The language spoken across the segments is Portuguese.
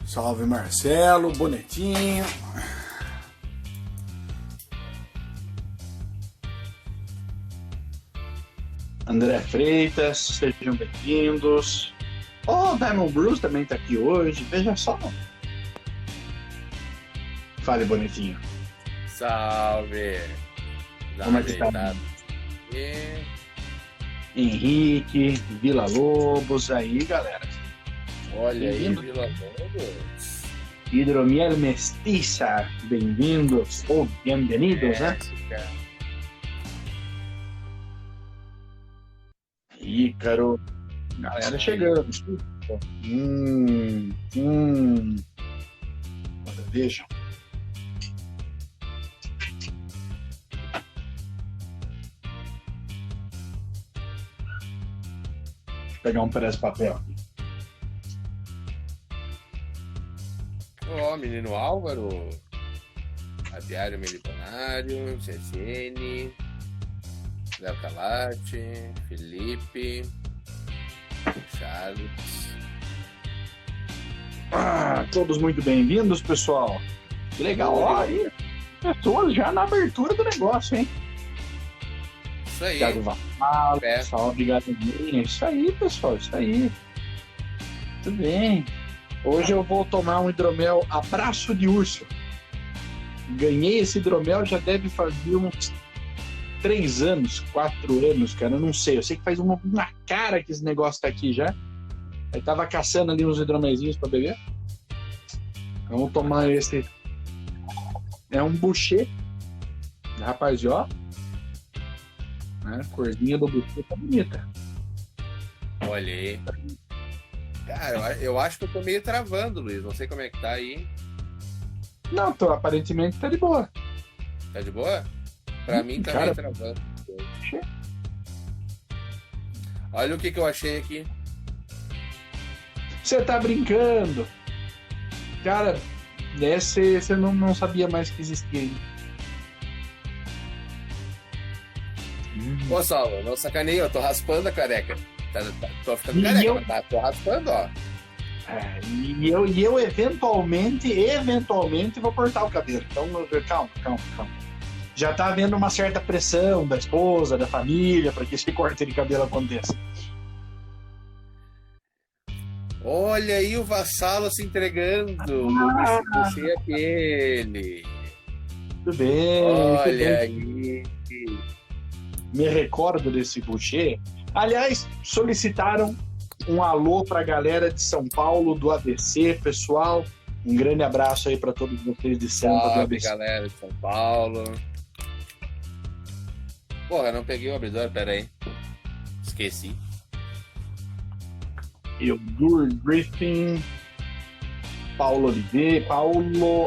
Salve Marcelo, bonitinho. André Freitas, sejam bem-vindos. Oh, Diamond Bruce também tá aqui hoje, veja só. Fale, bonitinho. Salve! Como é que tá? Henrique, Vila Lobos, aí, galera. Olha aí, Vila Lobos. Hidromiel Mestiça, bem-vindos ou bem-vindos, né? Ícaro, galera chegando. Olha, vejam. Deixa eu pegar um pedaço de papel aqui. Ó, menino Álvaro, Aviário Milionário, CSN, Léo Calate, Felipe, Charles. Todos muito bem-vindos, pessoal. Que legal, ó, aí. Pessoas já na abertura do negócio, hein? Isso aí. Thiago Vassalo, pessoal, obrigado. Isso aí, pessoal, isso aí. Muito bem. Hoje eu vou tomar um hidromel Abraço de Urso. Ganhei esse hidromel já deve fazer uns 3 anos, 4 anos, cara, eu não sei. Eu sei que faz uma cara que esse negócio tá aqui já. Aí tava caçando ali uns hidromelzinhos pra beber. Vamos tomar esse. É um Boucher. Rapaz, ó. A corzinha do Boucher tá bonita. Olha aí. Cara, eu acho que eu tô meio travando, Luiz. Não sei como é que tá aí. Não, aparentemente tá de boa. Tá de boa? Pra mim tá meio travando. Olha o que eu achei aqui. Você tá brincando? Cara, esse você não sabia mais que existia ainda. Ô, Saulo, não sacaneia, eu tô raspando a careca. Tô ficando careca, mas tô raspando, ó. E eu eventualmente vou cortar o cabelo. Então, calma. Já tá havendo uma certa pressão da esposa, da família, para que esse corte de cabelo aconteça. Olha aí o Vassalo se entregando. Puxei aquele. Tudo bem. Olha aí. Me recordo desse Boucher. Aliás, solicitaram um alô para a galera de São Paulo, do ABC, pessoal. Um grande abraço aí para todos vocês de Sampa, do ABC. Galera de São Paulo. Porra, não peguei o abridor, pera aí. Esqueci. Eudur Griffin, Paulo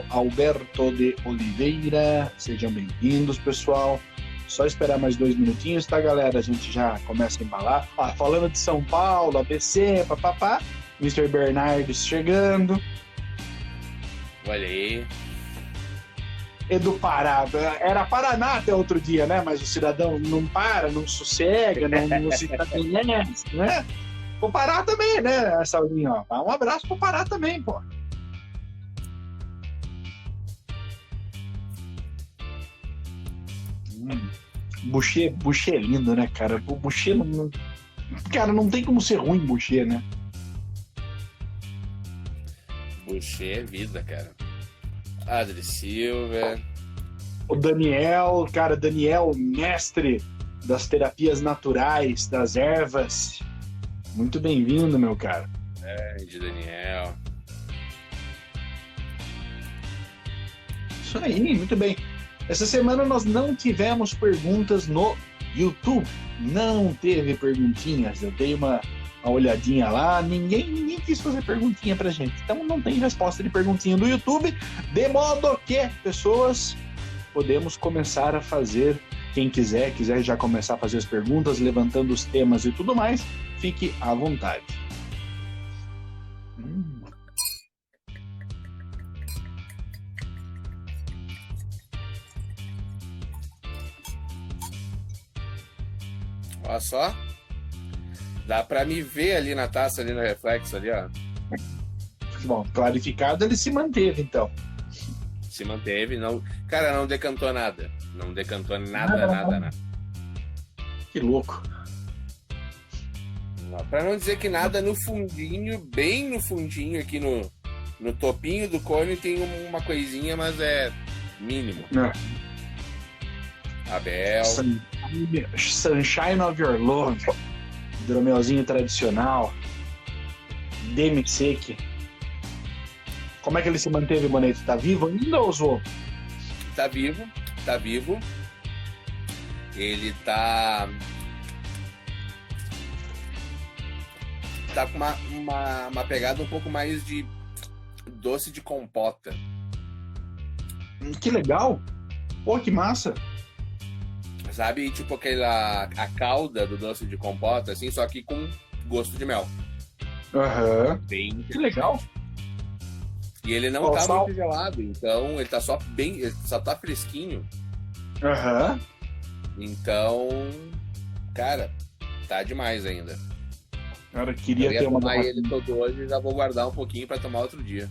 Alberto de Oliveira, sejam bem-vindos, pessoal. Só esperar mais 2 minutinhos, tá, galera? A gente já começa a embalar. Falando de São Paulo, ABC, papapá, Mr. Bernardes chegando. Olha aí. Edu Pará, era Paraná até outro dia, né? Mas o cidadão não para, não sossega, não se estabelece, né? O Pará também, né, Saulinho? Ó. Um abraço pro Pará também, pô. Boucher é lindo, né, cara? O Boucher não... Cara, não tem como ser ruim Boucher, né? Boucher é vida, cara. Adri Silva. O Daniel, mestre das terapias naturais, das ervas. Muito bem-vindo, meu cara. De Daniel. Isso aí, muito bem. Essa semana nós não tivemos perguntas no YouTube. Não teve perguntinhas. Eu dei uma olhadinha lá. Ninguém quis fazer perguntinha pra gente. Então não tem resposta de perguntinha do YouTube. De modo que, pessoas, podemos começar a fazer. Quem quiser já começar a fazer as perguntas, levantando os temas e tudo mais, fique à vontade. Olha só. Dá pra me ver ali na taça, ali no reflexo, ali, ó. Bom, clarificado ele se manteve, então. Se manteve, não... Cara, não decantou nada. Não decantou nada. Que louco. Pra não dizer que nada, no fundinho, bem no fundinho, aqui no topinho do cone, tem uma coisinha, mas é mínimo. Abel. Sunshine of Your Love. Hidromelzinho tradicional. Demi-sec. Como é que ele se manteve, Boneto? Tá vivo ainda ou usou? Tá vivo. Ele tá com uma pegada um pouco mais de doce de compota. Que legal! Pô, que massa! Sabe, tipo a calda do doce de compota, assim, só que com gosto de mel. Aham. Que legal! E ele não tá muito gelado, então ele tá ele só tá fresquinho. Aham. Então, cara, tá demais ainda. Cara, queria ter tomar ele todo hoje e já vou guardar um pouquinho pra tomar outro dia.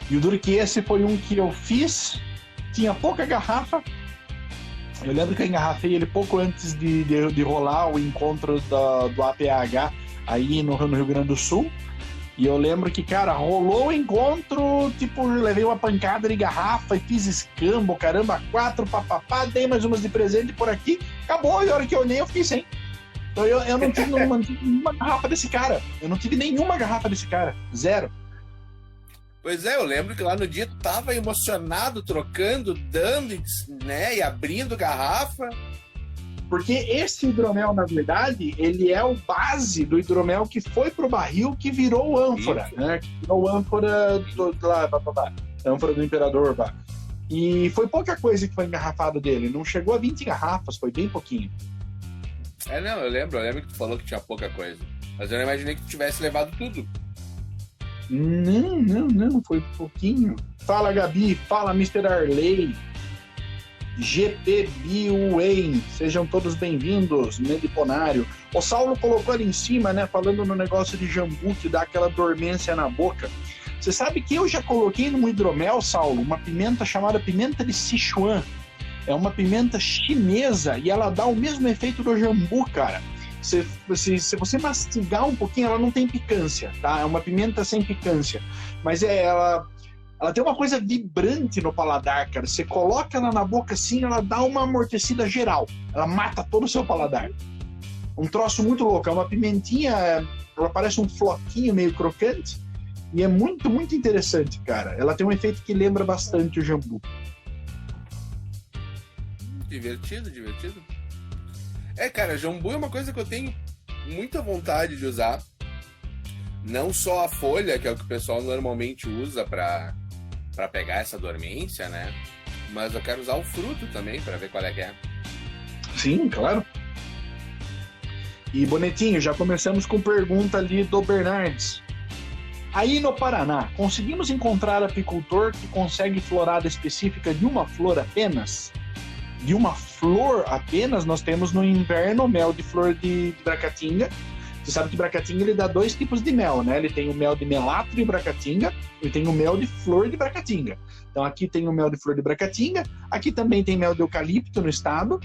E o duro que esse foi um que eu fiz, tinha pouca garrafa. Eu lembro que eu engarrafei ele pouco antes de rolar o encontro do APAH aí no Rio Grande do Sul. E eu lembro que, cara, rolou o encontro, tipo, levei uma pancada de garrafa e fiz escambo, caramba, 4, papapá, dei mais umas de presente por aqui, acabou, e a hora que eu olhei eu fiquei sem. Então eu não tive nenhuma garrafa desse cara. Zero. Pois é, eu lembro que lá no dia tu tava emocionado, trocando, dando, né, e abrindo garrafa. Porque esse hidromel, na verdade, ele é o base do hidromel que foi pro barril, que virou ânfora, né? Que virou ânfora ânfora do Imperador, pá. E foi pouca coisa que foi engarrafado dele. Não chegou a 20 garrafas, foi bem pouquinho. Não, eu lembro que tu falou que tinha pouca coisa. Mas eu não imaginei que tu tivesse levado tudo. Não, foi pouquinho. Fala, Gabi, fala, Mr. Arley. GP Biuem, sejam todos bem-vindos, Mediponário. O Saulo colocou ali em cima, né, falando no negócio de jambu que dá aquela dormência na boca. Você sabe que eu já coloquei no hidromel, Saulo, uma pimenta chamada pimenta de Sichuan. É uma pimenta chinesa e ela dá o mesmo efeito do jambu, cara. Se você mastigar um pouquinho, ela não tem picância, tá? É uma pimenta sem picância. Mas ela tem uma coisa vibrante no paladar, cara. Você coloca ela na boca assim, ela dá uma amortecida geral. Ela mata todo o seu paladar. Um troço muito louco. É uma pimentinha, ela parece um floquinho meio crocante. E é muito, muito interessante, cara. Ela tem um efeito que lembra bastante o jambu. Divertido. Cara, jambu é uma coisa que eu tenho muita vontade de usar. Não só a folha, que é o que o pessoal normalmente usa pra pegar essa dormência, né? Mas eu quero usar o fruto também pra ver qual é que é. Sim, claro. E, Bonetinho, já começamos com pergunta ali do Bernardes. Aí no Paraná, conseguimos encontrar apicultor que consegue florada específica de uma flor apenas? De uma flor apenas, nós temos no inverno mel de flor de bracatinga. Você sabe que bracatinga ele dá 2 tipos de mel, né? Ele tem o mel de melatro de bracatinga e tem o mel de flor de bracatinga. Então aqui tem o mel de flor de bracatinga, aqui também tem mel de eucalipto no estado.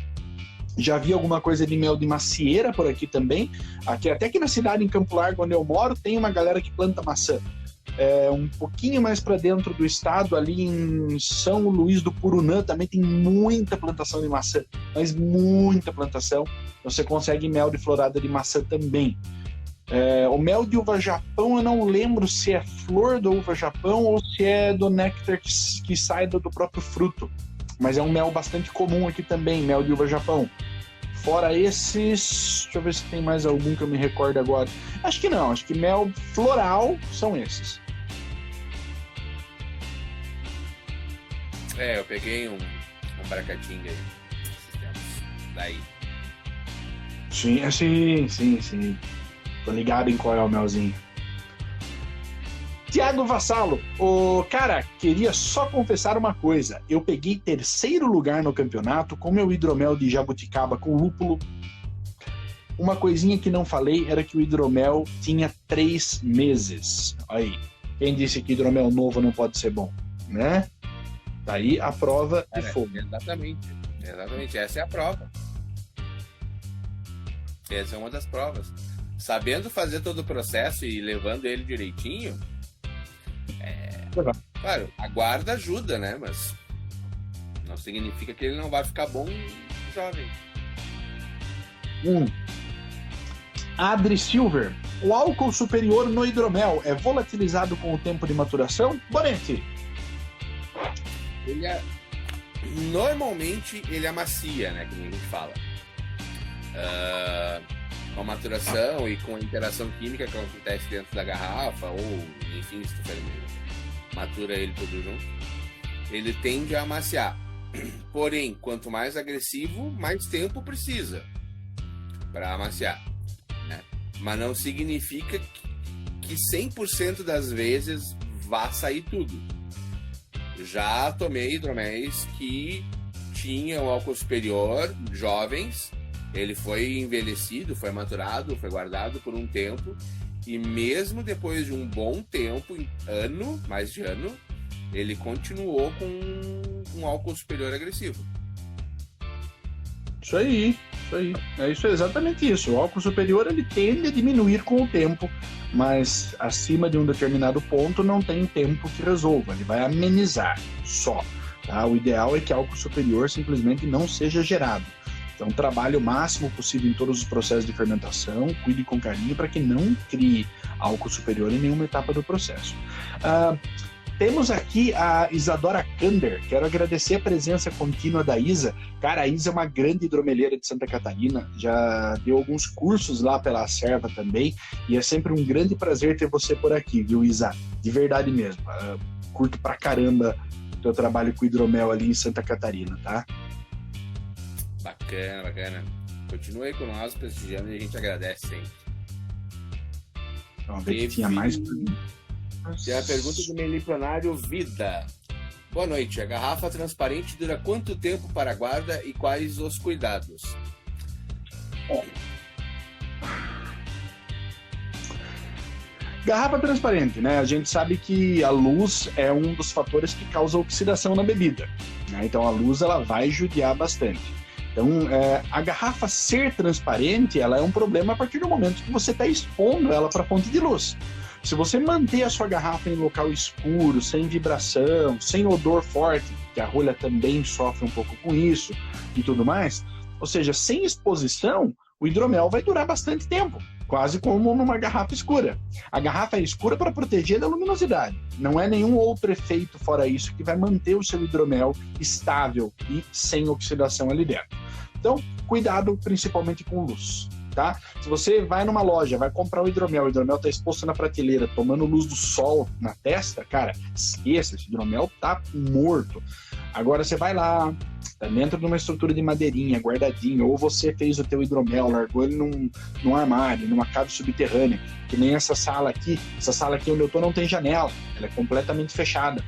Já vi alguma coisa de mel de macieira por aqui também. Até aqui na cidade, em Campo Largo, onde eu moro, tem uma galera que planta maçã. Um pouquinho mais para dentro do estado, ali em São Luís do Purunã, também tem muita plantação de maçã, mas muita plantação. Você consegue mel de florada de maçã também. O mel de uva Japão, eu não lembro se é flor da uva Japão ou se é do néctar que sai do próprio fruto, mas é um mel bastante comum aqui também, mel de uva Japão. Fora esses, deixa eu ver se tem mais algum que eu me recordo agora. Acho que não, acho que mel floral são esses. Eu peguei um bracatinga aí. Daí. Sim. Tô ligado em qual é o melzinho. Tiago Vassalo, cara, queria só confessar uma coisa. Eu peguei 3º lugar no campeonato com meu hidromel de jabuticaba com lúpulo. Uma coisinha que não falei era que o hidromel tinha 3 meses. Aí, quem disse que hidromel novo não pode ser bom, né? Tá aí a prova de fogo. Exatamente, essa é a prova. Essa é uma das provas. Sabendo fazer todo o processo e levando ele direitinho, claro, a guarda ajuda, né? Mas não significa que ele não vai ficar bom jovem. Adri Silver, o álcool superior no hidromel é volatilizado com o tempo de maturação? Bonetti. Normalmente ele amacia, né? Como a gente fala. Com a maturação e com a interação química que acontece dentro da garrafa, ou enfim, se tu matura ele tudo junto, ele tende a amaciar. Porém, quanto mais agressivo, mais tempo precisa para amaciar, né? Mas não significa que 100% das vezes vá sair tudo. Já tomei hidroméis que tinham álcool superior, jovens. Ele foi envelhecido, foi maturado, foi guardado por um tempo, e mesmo depois de um bom tempo, mais de ano, ele continuou com um álcool superior agressivo. Isso aí. É exatamente isso. O álcool superior ele tende a diminuir com o tempo, mas acima de um determinado ponto não tem tempo que resolva, ele vai amenizar só. Tá? O ideal é que álcool superior simplesmente não seja gerado. Então, trabalhe o máximo possível em todos os processos de fermentação, cuide com carinho para que não crie álcool superior em nenhuma etapa do processo. Temos aqui a Isadora Kander. Quero agradecer a presença contínua da Isa. Cara, a Isa é uma grande hidromeleira de Santa Catarina, já deu alguns cursos lá pela Acerva também, e é sempre um grande prazer ter você por aqui, viu, Isa? De verdade mesmo. Curto pra caramba o teu trabalho com hidromel ali em Santa Catarina, tá? Bacana. Continua aí com nós, prestigiando, e a gente agradece sempre. Vamos ver que tinha mais. Tem a pergunta do Melipionário Vida. Boa noite. A garrafa transparente dura quanto tempo para a guarda e quais os cuidados? Garrafa transparente, né? A gente sabe que a luz é um dos fatores que causa oxidação na bebida, né? Então a luz ela vai judiar bastante. Então, a garrafa ser transparente, ela é um problema a partir do momento que você está expondo ela para a fonte de luz. Se você manter a sua garrafa em local escuro, sem vibração, sem odor forte, que a rolha também sofre um pouco com isso e tudo mais, ou seja, sem exposição, o hidromel vai durar bastante tempo, quase como numa garrafa escura. A garrafa é escura para proteger da luminosidade. Não é nenhum outro efeito fora isso que vai manter o seu hidromel estável e sem oxidação ali dentro. Então, cuidado principalmente com luz, tá? Se você vai numa loja, vai comprar o hidromel está exposto na prateleira, tomando luz do sol na testa, cara, esqueça, esse hidromel tá morto. Agora você vai lá, tá dentro de uma estrutura de madeirinha, guardadinho, ou você fez o teu hidromel, largou ele num armário, numa cave subterrânea, que nem essa sala aqui onde eu tô não tem janela, ela é completamente fechada.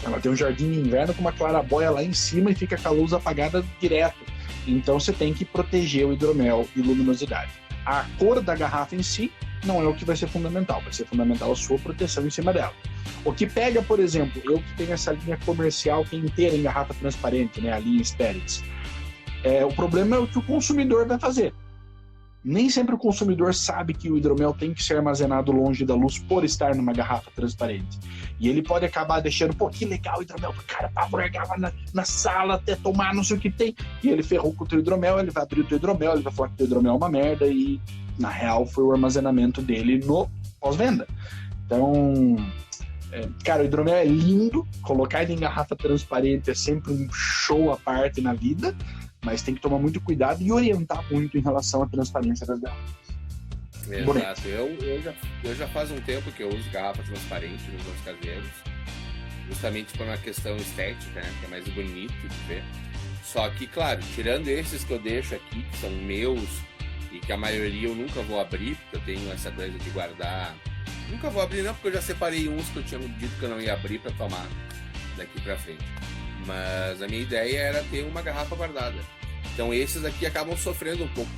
Ela tem um jardim de inverno com uma clarabóia lá em cima e fica com a luz apagada direto. Então você tem que proteger o hidromel de luminosidade. A cor da garrafa em si não é o que vai ser fundamental, vai ser fundamental a sua proteção em cima dela. O que pega, por exemplo, eu que tenho essa linha comercial que é inteira em garrafa transparente, né, a linha Spirits, o problema é o que o consumidor vai fazer. Nem sempre o consumidor sabe que o hidromel tem que ser armazenado longe da luz por estar numa garrafa transparente. E ele pode acabar deixando, que legal o hidromel, cara, vou largar lá na sala até tomar não sei o que tem. E ele ferrou com o teu hidromel, ele vai abrir o teu hidromel, ele vai falar que o teu hidromel é uma merda e, na real, foi o armazenamento dele no pós-venda. Então, cara, o hidromel é lindo, colocar ele em garrafa transparente é sempre um show à parte na vida, mas tem que tomar muito cuidado e orientar muito em relação à transparência das garrafas. Exato. Eu já faz um tempo que eu uso garrafa transparente nos meus caseiros, justamente por uma questão estética, né, que é mais bonito de ver. Só que, claro, tirando esses que eu deixo aqui, que são meus e que a maioria eu nunca vou abrir, porque eu tenho essa coisa de guardar Nunca vou abrir não, porque eu já separei uns que eu tinha dito que eu não ia abrir para tomar daqui para frente. Mas a minha ideia era ter uma garrafa guardada. Então esses aqui acabam sofrendo um pouco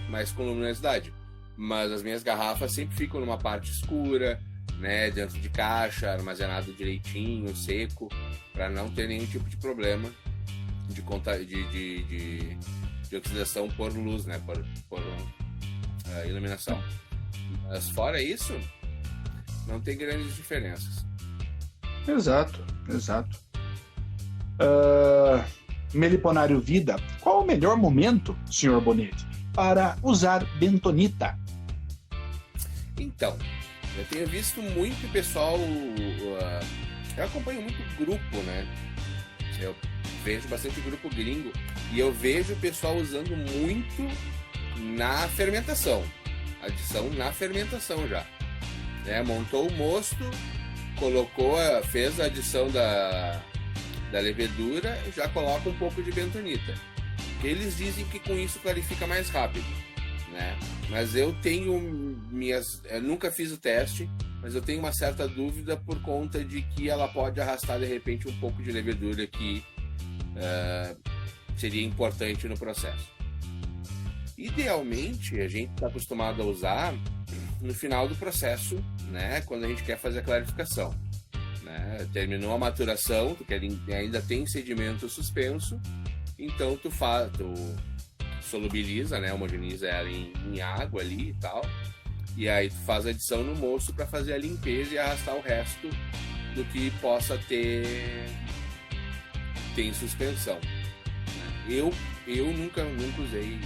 mais com luminosidade. Mas as minhas garrafas sempre ficam numa parte escura, né, dentro de caixa, armazenado direitinho, seco, para não ter nenhum tipo de problema de oxidação por luz, né, por iluminação. Mas fora isso, não tem grandes diferenças. Exato. Meliponário Vida, qual o melhor momento, Sr. Bonetti, para usar bentonita? Então, eu tenho visto muito pessoal, eu acompanho muito grupo, né? Eu vejo bastante grupo gringo e eu vejo o pessoal usando muito na fermentação, adição na fermentação já. Né? Montou o mosto, fez a adição da levedura, já coloca um pouco de bentonita. Eles dizem que com isso clarifica mais rápido, né? Mas eu tenho eu nunca fiz o teste, mas eu tenho uma certa dúvida por conta de que ela pode arrastar de repente um pouco de levedura que seria importante no processo. Idealmente, a gente está acostumado a usar no final do processo, né? Quando a gente quer fazer a clarificação. Né? Terminou a maturação, tu ainda tem sedimento suspenso, então tu solubiliza, né? Homogeneiza ela em água ali e tal, e aí tu faz a adição no mosto para fazer a limpeza e arrastar o resto do que possa ter em suspensão. Né? Eu nunca usei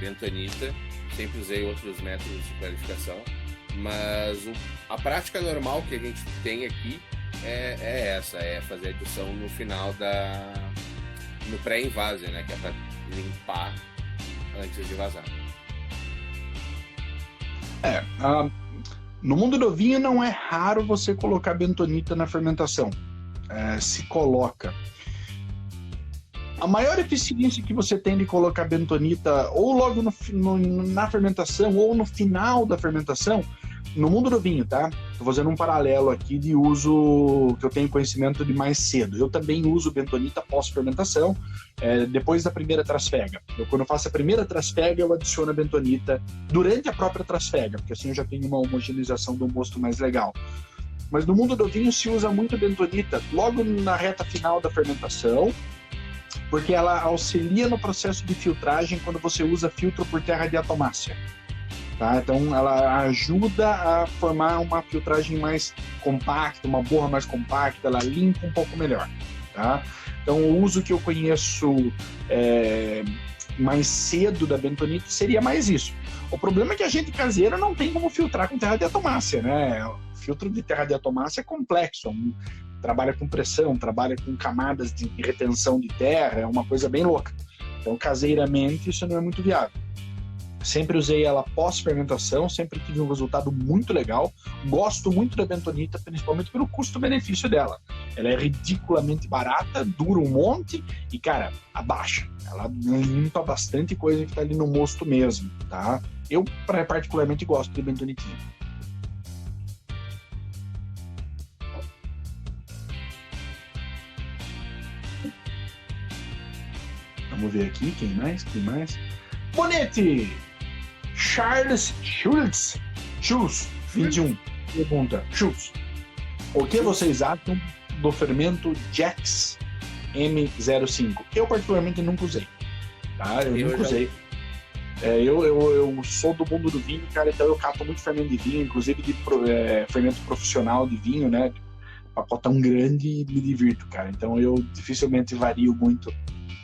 bentonita, sempre usei outros métodos de clarificação, mas a prática normal que a gente tem aqui é essa, é fazer a adição no final no pré-invase, né, que é para limpar antes de vazar. No mundo do vinho não é raro você colocar bentonita na fermentação. Se coloca. A maior eficiência que você tem de colocar bentonita ou logo na fermentação ou no final da fermentação, no mundo do vinho, tá? Tô fazendo um paralelo aqui de uso que eu tenho conhecimento de mais cedo. Eu também uso bentonita pós-fermentação, depois da primeira trasfega. Quando eu faço a primeira trasfega, eu adiciono a bentonita durante a própria trasfega, porque assim eu já tenho uma homogeneização do mosto mais legal. Mas no mundo do vinho se usa muito bentonita logo na reta final da fermentação, porque ela auxilia no processo de filtragem quando você usa filtro por terra diatomácea. Tá? Então ela ajuda a formar uma filtragem mais compacta, uma borra mais compacta, ela limpa um pouco melhor. Tá? Então o uso que eu conheço mais cedo da bentonita seria mais isso. O problema é que a gente caseiro não tem como filtrar com terra diatomácea, né? O filtro de terra diatomácea é complexo, trabalha com pressão, trabalha com camadas de retenção de terra, é uma coisa bem louca. Então caseiramente isso não é muito viável. Sempre usei ela pós-fermentação, sempre tive um resultado muito legal. Gosto muito da bentonita, principalmente pelo custo-benefício dela. Ela é ridiculamente barata, dura um monte e, cara, abaixa. Ela limpa bastante coisa que está ali no mosto mesmo, tá? Eu, particularmente, gosto de bentonitinha. Vamos ver aqui, quem mais? Bonetti! Charles Schultz, 21, pergunta, Schultz, o que vocês acham do fermento Jax M05? Eu particularmente nunca usei, tá? Eu nunca usei. Eu sou do mundo do vinho, cara, então eu cato muito fermento de vinho, inclusive de fermento profissional de vinho, né? Pacotão grande e me divirto, cara. Então eu dificilmente vario muito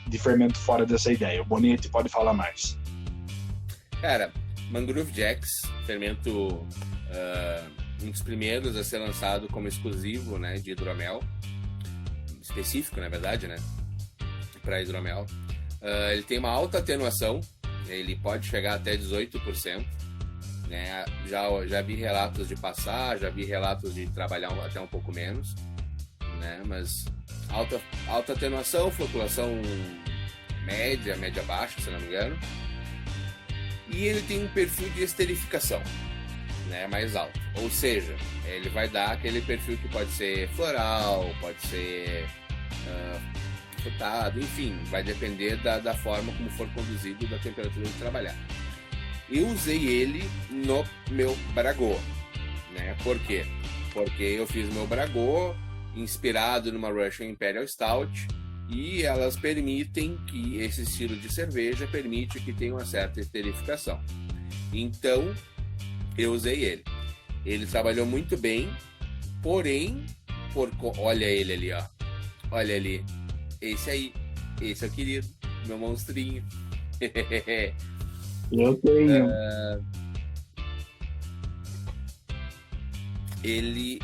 de fermento fora dessa ideia. O Bonetti pode falar mais. Cara, Mangrove Jax, fermento um dos primeiros a ser lançado como exclusivo, né, de hidromel, específico, na verdade, né, para hidromel. Ele tem uma alta atenuação, ele pode chegar até 18%, né, já vi relatos de passar, já vi relatos de trabalhar até um pouco menos, né, mas alta atenuação, flutuação média baixa, se não me engano. E ele tem um perfil de esterificação. né, mais alto. Ou seja, ele vai dar aquele perfil que pode ser floral, pode ser frutado, enfim, vai depender da forma como for conduzido, da temperatura de trabalhar. Eu usei ele no meu Bragô, né? Por quê? Porque eu fiz meu Bragô inspirado numa Russian Imperial Stout e elas permitem que esse estilo de cerveja permite que tenha uma certa esterificação. Então, eu usei ele. Ele trabalhou muito bem, porém, olha ele ali, ó. Olha ali. Esse aí. Esse é o querido. Meu monstrinho. Eu tenho. Ele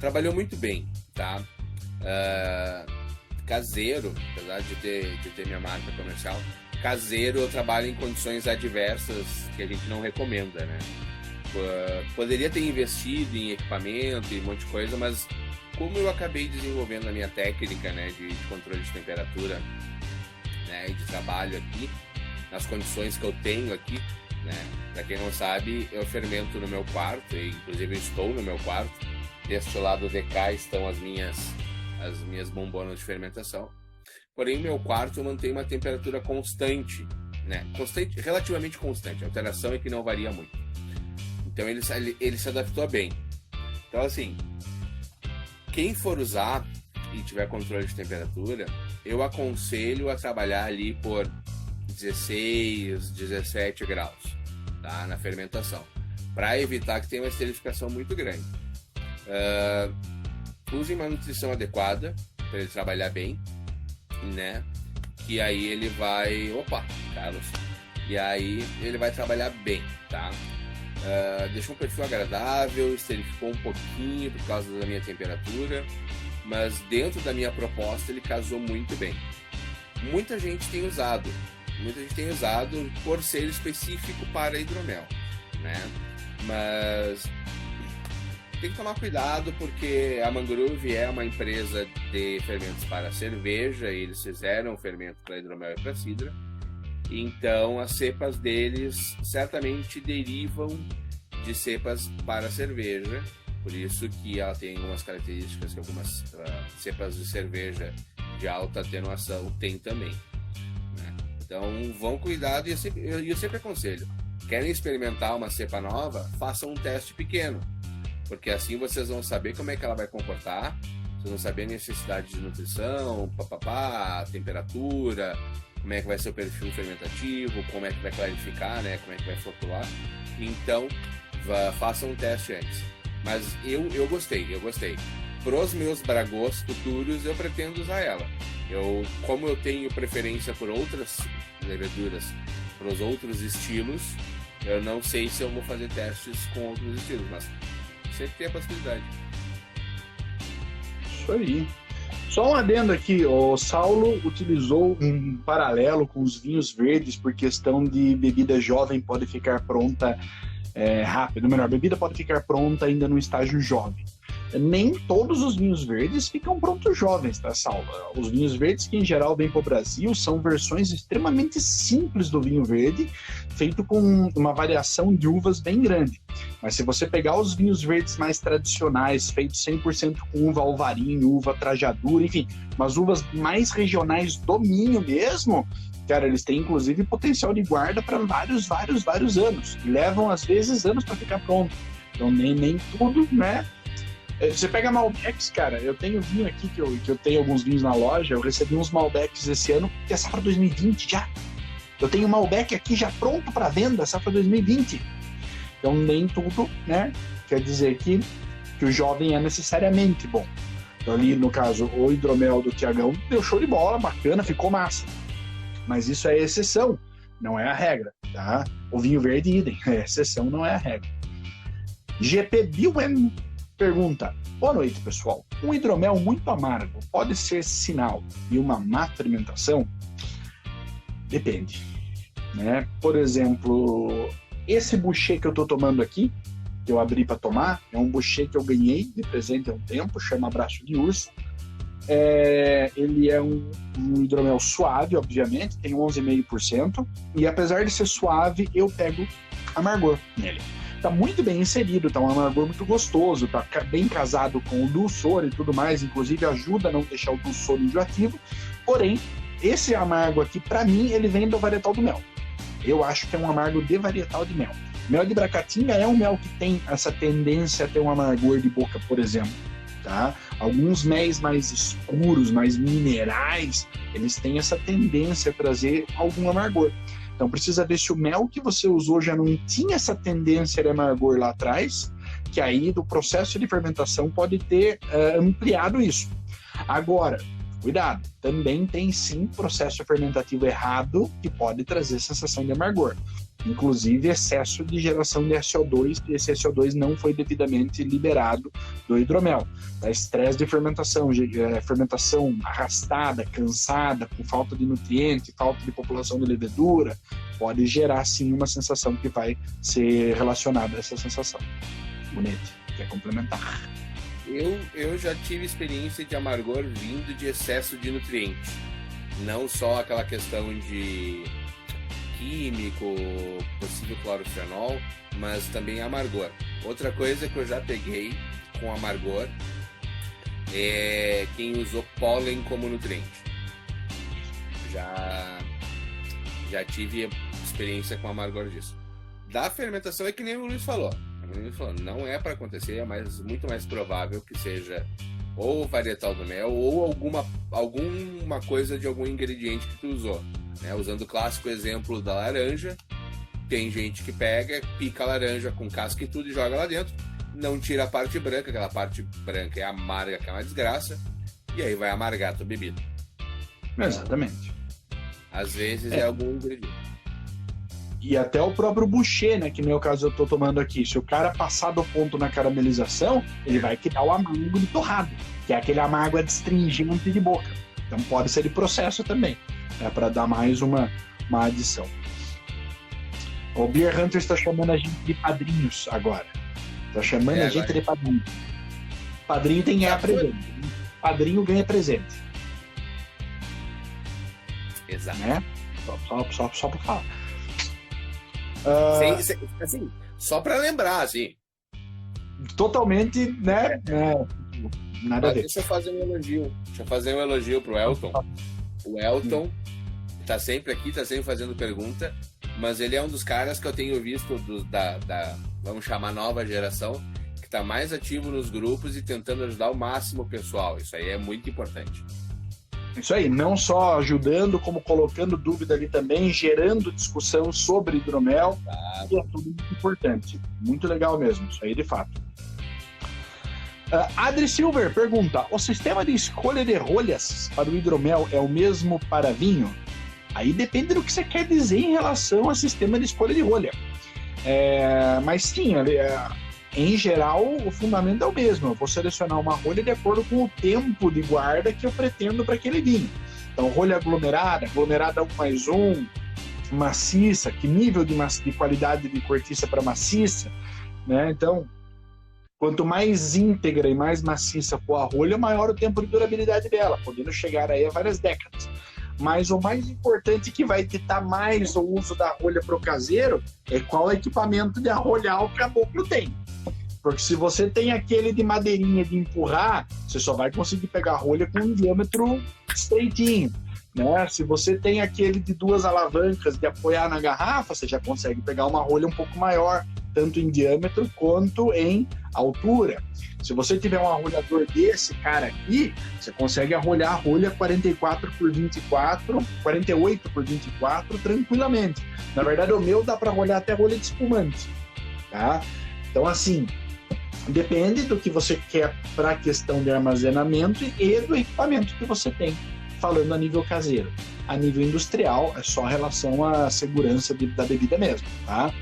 trabalhou muito bem, tá? Caseiro, apesar de ter minha marca comercial, caseiro eu trabalho em condições adversas que a gente não recomenda, né? Poderia ter investido em equipamento e um monte de coisa, mas como eu acabei desenvolvendo a minha técnica, né, de controle de temperatura, né, e de trabalho aqui, nas condições que eu tenho aqui, né? Para quem não sabe, eu fermento no meu quarto, e inclusive eu estou no meu quarto. Deste lado de cá estão as minhas bombonas de fermentação. Porém, meu quarto mantém uma temperatura constante, né? Constante, relativamente constante. A alteração é que não varia muito. Então ele se adaptou bem. Então assim, quem for usar e tiver controle de temperatura, eu aconselho a trabalhar ali por 16, 17 graus, tá? Na fermentação, para evitar que tenha uma esterificação muito grande. Use uma nutrição adequada para ele trabalhar bem, né? Que aí ele vai... Opa, Carlos! E aí ele vai trabalhar bem, tá? Deixou um perfil agradável, esterificou um pouquinho por causa da minha temperatura, mas dentro da minha proposta ele casou muito bem. Muita gente tem usado por ser específico para hidromel, né? Mas tem que tomar cuidado porque a Mangrove é uma empresa de fermentos para cerveja e eles fizeram fermento para hidromel e para cidra. Então as cepas deles certamente derivam de cepas para cerveja, por isso que ela tem algumas características que algumas cepas de cerveja de alta atenuação tem também, né? Então vão cuidado, e eu sempre aconselho, querem experimentar uma cepa nova, façam um teste pequeno, porque assim vocês vão saber como é que ela vai comportar, vocês vão saber a necessidade de nutrição, temperatura, como é que vai ser o perfil fermentativo, como é que vai clarificar, né? Como é que vai flutuar. Então, façam um teste antes. Mas eu gostei. Para os meus bragôs futuros, eu pretendo usar ela. Como eu tenho preferência por outras leveduras, para os outros estilos, eu não sei se eu vou fazer testes com outros estilos, mas sempre tem a possibilidade. Isso aí. Só um adendo aqui, o Saulo utilizou um paralelo com os vinhos verdes por questão de bebida jovem pode ficar pronta rápido. Melhor, bebida pode ficar pronta ainda no estágio jovem. Nem todos os vinhos verdes ficam prontos jovens, tá, Saulo? Os vinhos verdes que em geral vêm para o Brasil são versões extremamente simples do vinho verde, feito com uma variação de uvas bem grande. Mas se você pegar os vinhos verdes mais tradicionais, feitos 100% com uva alvarinho, uva trajadura, enfim, umas uvas mais regionais do Minho mesmo, cara, eles têm inclusive potencial de guarda para vários anos. E levam, às vezes, anos para ficar pronto. Então, nem tudo, né? Você pega Malbecs, cara, eu tenho vinho aqui, que eu tenho alguns vinhos na loja, eu recebi uns Malbecs esse ano, que é safra 2020 já. Eu tenho Malbec aqui já pronto para venda, safra 2020. Então, nem tudo, né? Quer dizer que o jovem é necessariamente bom. Então, ali, no caso, o hidromel do Tiagão deu show de bola, bacana, ficou massa. Mas isso é exceção, não é a regra, tá? O vinho verde, idem, é exceção, não é a regra. GP Bilwen pergunta: boa noite, pessoal. Um hidromel muito amargo pode ser sinal de uma má fermentação? Depende, né? Por exemplo, esse boucher que eu tô tomando aqui, que eu abri para tomar, é um boucher que eu ganhei de presente há um tempo, chama Abraço de Urso. Ele é um hidromel suave, obviamente, tem 11,5%, e apesar de ser suave, eu pego amargor nele. está muito bem inserido, está um amargor muito gostoso, está bem casado com o dulçor e tudo mais, inclusive ajuda a não deixar o dulçor enjoativo. Porém, esse amargo aqui, para mim, ele vem do varietal do mel. Eu acho que é um amargo de varietal de mel. Mel de Bracatinga é um mel que tem essa tendência a ter um amargor de boca, por exemplo. Tá? Alguns méis mais escuros, mais minerais, eles têm essa tendência a trazer algum amargor. Então precisa ver se o mel que você usou já não tinha essa tendência de amargor lá atrás, que aí do processo de fermentação pode ter ampliado isso. Agora, cuidado, também tem sim processo fermentativo errado que pode trazer sensação de amargor. Inclusive excesso de geração de SO2, e esse SO2 não foi devidamente liberado do hidromel. Estresse de fermentação, fermentação arrastada, cansada, com falta de nutriente, falta de população de levedura, pode gerar sim uma sensação que vai ser relacionada a essa sensação. Bonete, quer complementar? Eu já tive experiência de amargor vindo de excesso de nutrientes. Não só aquela questão de químico, possível clorofenol, mas também amargor. Outra coisa que eu já peguei com amargor é quem usou pólen como nutriente. Já tive experiência com amargor disso. Da fermentação é que nem o Luiz falou. Não é para acontecer, é muito mais provável que seja ou varietal do mel ou alguma coisa de algum ingrediente que tu usou. Né? Usando o clássico exemplo da laranja, tem gente que pega, pica a laranja com casca e tudo e joga lá dentro, não tira a parte branca, aquela parte branca é amarga, que é uma desgraça, e aí vai amargar a tua bebida. Exatamente. Às vezes é algum ingrediente. E até o próprio boucher, né, que no meu caso eu tô tomando aqui, se o cara passar do ponto na caramelização, ele vai criar o amargo de torrado, que é aquele amargo adstringente de boca. Então pode ser de processo também, para dar mais uma adição. O Beer Hunter está chamando a gente de padrinhos agora. Está chamando a gente de padrinho. Padrinho tem que ganhar presente. Padrinho ganha presente. Exato. Né? Só para falar. Assim, só para lembrar, assim. Totalmente, né? Nada a ver. Deixa eu fazer um elogio pro Elton. O Elton tá sempre aqui, tá sempre fazendo pergunta, mas ele é um dos caras que eu tenho visto da vamos chamar, nova geração, que tá mais ativo nos grupos e tentando ajudar ao máximo o pessoal. Isso aí é muito importante. Isso aí, não só ajudando, como colocando dúvida ali também, gerando discussão sobre hidromel, que é tudo muito importante. Muito legal mesmo, isso aí de fato. Adri Silver pergunta, o sistema de escolha de rolhas para o hidromel é o mesmo para vinho? Aí depende do que você quer dizer em relação ao sistema de escolha de rolha. Mas sim, em geral, o fundamento é o mesmo. Eu vou selecionar uma rolha de acordo com o tempo de guarda que eu pretendo para aquele vinho. Então, rolha aglomerada 1+1, maciça, que nível de qualidade de cortiça para maciça, né? Então, quanto mais íntegra e mais maciça for a rolha, maior o tempo de durabilidade dela, podendo chegar aí a várias décadas. Mas o mais importante que vai ditar mais o uso da rolha para o caseiro é qual equipamento de arrolhar o caboclo tem. Porque se você tem aquele de madeirinha de empurrar, você só vai conseguir pegar a rolha com um diâmetro estreitinho. Né? Se você tem aquele de 2 alavancas de apoiar na garrafa, você já consegue pegar uma rolha um pouco maior, tanto em diâmetro quanto em altura. Se você tiver um arrolhador desse cara aqui, você consegue arrolhar a rolha 44x24, 48x24 tranquilamente. Na verdade, o meu dá para arrolhar até rolha de espumante. Tá? Então, assim, depende do que você quer para a questão de armazenamento e do equipamento que você tem, falando a nível caseiro. A nível industrial, é só relação à segurança da bebida mesmo, tá?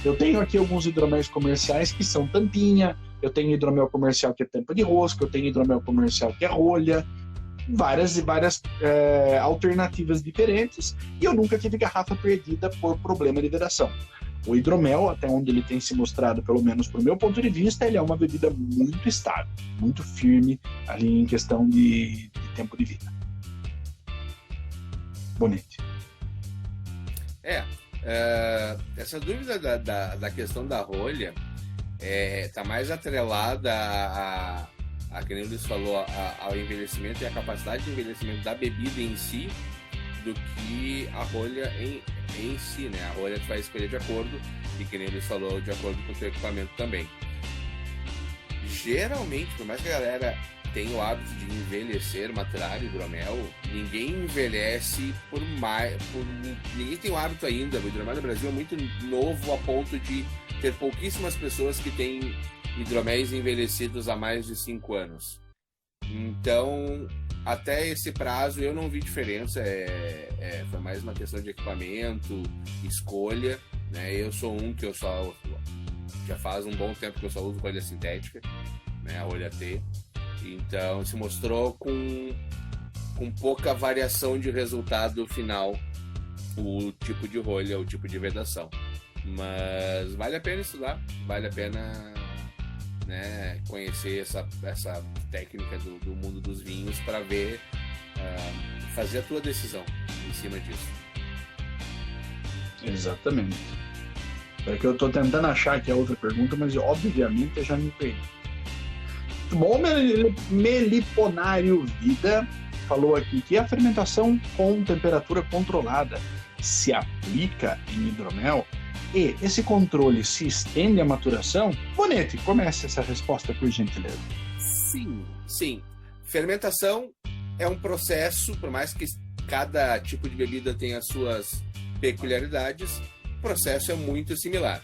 Eu tenho aqui alguns hidroméis comerciais que são tampinha, eu tenho hidromel comercial que é tampa de rosca, eu tenho hidromel comercial que é rolha, várias alternativas diferentes, e eu nunca tive garrafa perdida por problema de vedação. O hidromel, até onde ele tem se mostrado, pelo menos pro meu ponto de vista, ele é uma bebida muito estável, muito firme ali em questão de tempo de vida. Bonete. Essa dúvida da questão da rolha tá mais atrelada a que nem o Luiz falou, ao envelhecimento e a capacidade de envelhecimento da bebida em si, do que a rolha em si, né? A rolha tu vai escolher de acordo, e que nem o Luiz falou, de acordo com o teu equipamento também. Geralmente, por mais que a galera tenha o hábito de envelhecer, maturar hidromel, ninguém envelhece ninguém tem o hábito ainda. O hidromel no Brasil é muito novo a ponto de ter pouquíssimas pessoas que têm hidroméis envelhecidos há mais de 5 anos. Então, até esse prazo eu não vi diferença. Foi mais uma questão de equipamento, escolha, né? Eu sou que eu só já faz um bom tempo que eu só uso rolha sintética, né? A rolha T. Então se mostrou com pouca variação de resultado final o tipo de rolha, o tipo de vedação. Mas vale a pena estudar, vale a pena, né, conhecer essa técnica do mundo dos vinhos para ver, fazer a tua decisão em cima disso. Exatamente. É que eu estou tentando achar aqui a outra pergunta, mas obviamente eu já me perdi. Bom, Meliponário Vida falou aqui que a fermentação com temperatura controlada se aplica em hidromel e esse controle se estende à maturação? Bonetti, comece essa resposta, por gentileza. Sim. Fermentação é um processo, por mais que cada tipo de bebida tenha as suas peculiaridades, o processo é muito similar,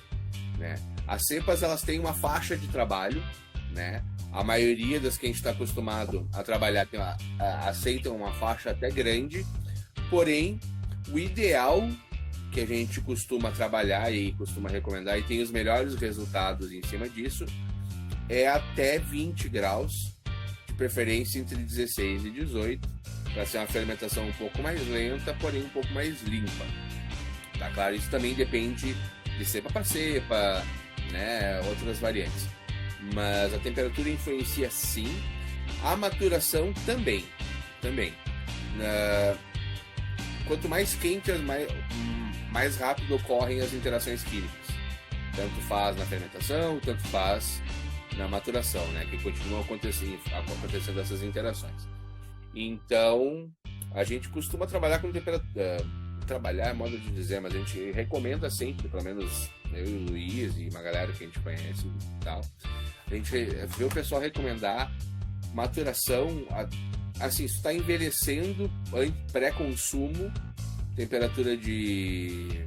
né? As cepas, elas têm uma faixa de trabalho, né? A maioria das que a gente está acostumado a trabalhar aceitam uma faixa até grande, porém, o ideal que a gente costuma trabalhar e costuma recomendar e tem os melhores resultados em cima disso é até 20 graus, de preferência entre 16 e 18, para ser uma fermentação um pouco mais lenta, porém um pouco mais limpa. Tá claro, isso também depende de cepa para cepa, né, outras variantes. Mas a temperatura influencia sim, a maturação também. Quanto mais quente, mais rápido ocorrem as interações químicas. Tanto faz na fermentação, tanto faz na maturação, né? Que continuam acontecendo essas interações. Então, a gente costuma trabalhar com temperatura... Trabalhar é modo de dizer, mas a gente recomenda sempre, pelo menos eu e o Luiz e uma galera que a gente conhece e tal, a gente vê o pessoal recomendar maturação, assim, isso está envelhecendo, pré-consumo, temperatura de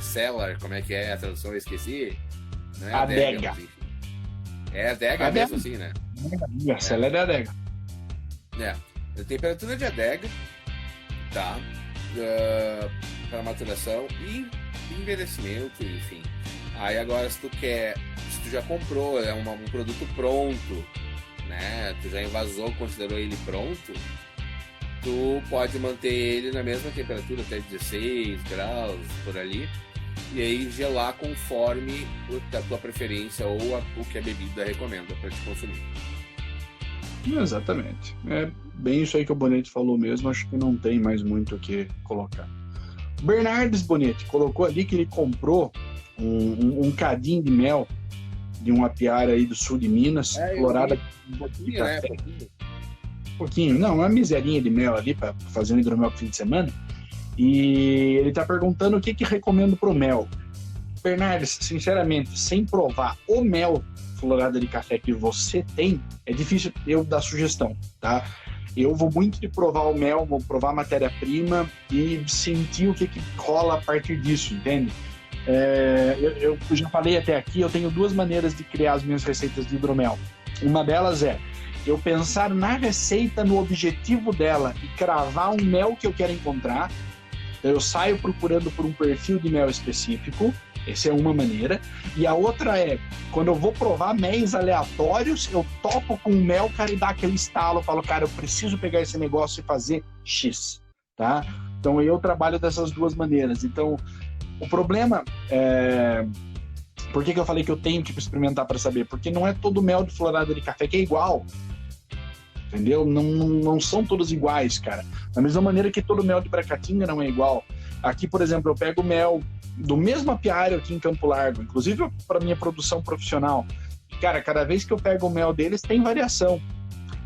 cellar, como é que é a tradução? Eu esqueci. Não é adega. É adega mesmo assim, né? Cellar é adega. A temperatura de adega, tá? Para maturação e envelhecimento, enfim. Aí agora se tu já comprou, é um produto pronto, né? Tu já envasou, considerou ele pronto, tu pode manter ele na mesma temperatura, até 16 graus, por ali, e aí gelar conforme a tua preferência ou o que a bebida recomenda para te consumir. Exatamente. É bem isso aí que o Bonetti falou mesmo, acho que não tem mais muito o que colocar. Bernardes Bonetti colocou ali que ele comprou um cadinho de mel de um apiário aí do sul de Minas, florada. Pouquinho, não, uma miserinha de mel ali para fazer um hidromel pro fim de semana. E ele tá perguntando o que recomendo pro mel. Bernardes, sinceramente, sem provar o mel florada de café que você tem, é difícil eu dar sugestão, tá? Eu vou muito de provar o mel, vou provar a matéria-prima e sentir o que rola a partir disso, entende? Eu já falei até aqui, eu tenho 2 maneiras de criar as minhas receitas de hidromel. Uma delas é eu pensar na receita, no objetivo dela e cravar um mel que eu quero encontrar. Então eu saio procurando por um perfil de mel específico. Essa é uma maneira. E a outra é, quando eu vou provar méis aleatórios, eu topo com o mel, cara, e dá aquele estalo. Eu falo, cara, eu preciso pegar esse negócio e fazer X, tá? Então eu trabalho dessas 2 maneiras. Então, o problema é... Por que eu falei que eu tenho que experimentar para saber? Porque não é todo mel de florada de café que é igual. Entendeu? Não são todos iguais, cara. Da mesma maneira que todo mel de bracatinga não é igual. Aqui, por exemplo, eu pego mel do mesmo apiário aqui em Campo Largo, inclusive para minha produção profissional. Cara, cada vez que eu pego o mel deles, tem variação.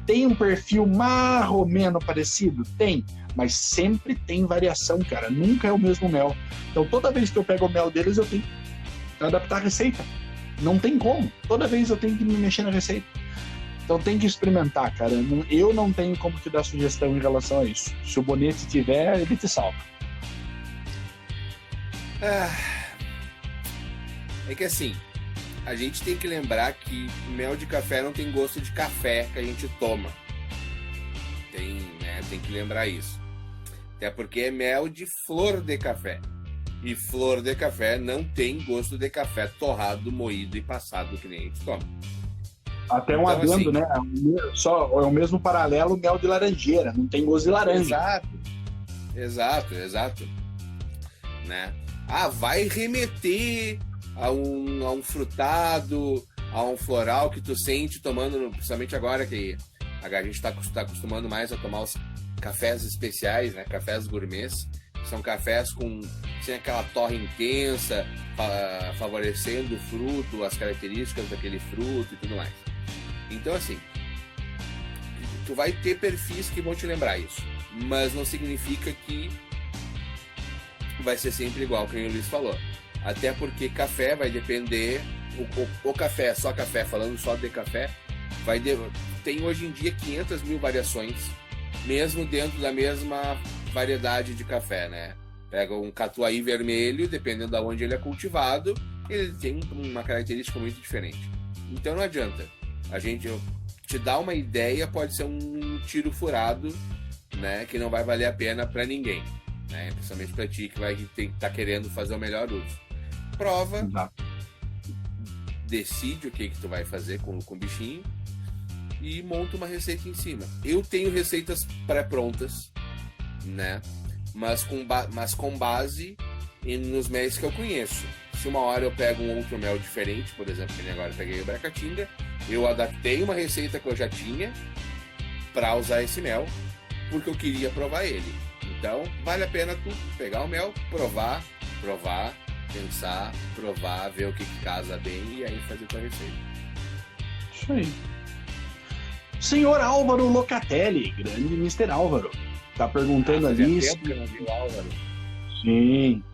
Tem um perfil mais ou menos parecido? Tem, mas sempre tem variação, cara. Nunca é o mesmo mel. Então, toda vez que eu pego o mel deles, eu tenho que adaptar a receita. Não tem como. Toda vez eu tenho que me mexer na receita. Então, tem que experimentar, cara. Eu não tenho como te dar sugestão em relação a isso. Se o Bonete tiver, ele te salva. É que assim, a gente tem que lembrar que mel de café não tem gosto de café que a gente toma. Tem que lembrar isso. Até porque é mel de flor de café. E flor de café não tem gosto de café torrado, moído e passado que nem a gente toma. Até um adendo, assim, né? Só é o mesmo paralelo mel de laranjeira, não tem gosto de laranja. Exato. Né? Vai remeter a um frutado, a um floral que tu sente tomando, principalmente agora que a gente está acostumando mais a tomar os cafés especiais, né? Cafés gourmets, que são cafés sem aquela torre intensa, favorecendo o fruto, as características daquele fruto e tudo mais. Então, assim, tu vai ter perfis que vão te lembrar isso, mas não significa que vai ser sempre igual, como o Luiz falou. Até porque café vai depender, o café, só café, falando só de café, tem hoje em dia 500 mil variações, mesmo dentro da mesma variedade de café, né? Pega um catuai vermelho, dependendo de onde ele é cultivado, ele tem uma característica muito diferente. Então não adianta. A gente te dar uma ideia pode ser um tiro furado, né? Que não vai valer a pena para ninguém, né? Principalmente para ti que tá querendo fazer o melhor uso. Prova, Exato. Decide o que tu vai fazer com o bichinho e monta uma receita em cima. Eu tenho receitas pré-prontas, né? Mas com base nos melis que eu conheço. Se uma hora eu pego um outro mel diferente, por exemplo, que nem agora eu peguei o Bracatinga, eu adaptei uma receita que eu já tinha para usar esse mel, porque eu queria provar ele. Então, vale a pena tu pegar o mel, provar, pensar, provar, ver o que casa bem e aí fazer tua receita. Isso aí. Senhor Álvaro Locatelli, grande Mr. Álvaro, tá perguntando ali. Tempo que eu não vi o Álvaro. Sim.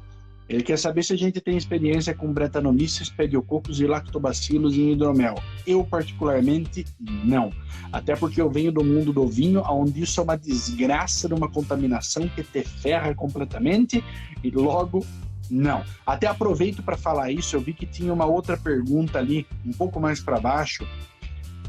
Ele quer saber se a gente tem experiência com Brettanomyces, Pediococcus e Lactobacillus em hidromel. Eu, particularmente, não. Até porque eu venho do mundo do vinho, onde isso é uma desgraça de uma contaminação que te ferra completamente e logo não. Até aproveito para falar isso, eu vi que tinha uma outra pergunta ali, um pouco mais para baixo,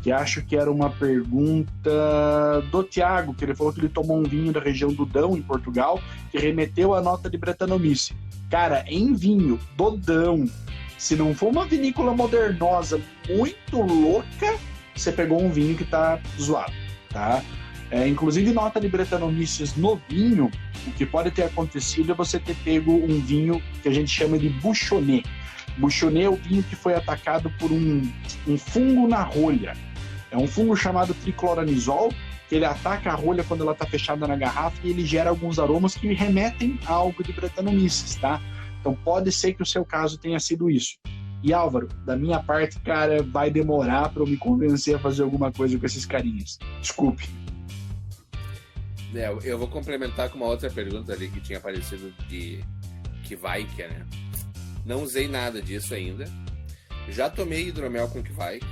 que acho que era uma pergunta do Tiago, que ele falou que ele tomou um vinho da região do Dão, em Portugal, que remeteu à nota de Brettanomyces. Cara, em vinho do Dão, se não for uma vinícola modernosa muito louca, você pegou um vinho que tá zoado, tá? Inclusive, nota de Brettanomyces no vinho, o que pode ter acontecido é você ter pego um vinho que a gente chama de Bouchonnet. Bouchonnet é o vinho que foi atacado por um fungo na rolha. É um fungo chamado tricloranizol, que ele ataca a rolha quando ela está fechada na garrafa e ele gera alguns aromas que remetem a algo de Brettanomyces, tá? Então pode ser que o seu caso tenha sido isso. E Álvaro, da minha parte, cara, vai demorar para eu me convencer a fazer alguma coisa com esses carinhas. Desculpe. Eu vou complementar com uma outra pergunta ali que tinha aparecido de Kveik, né? Não usei nada disso ainda. Já tomei hidromel com Kveik.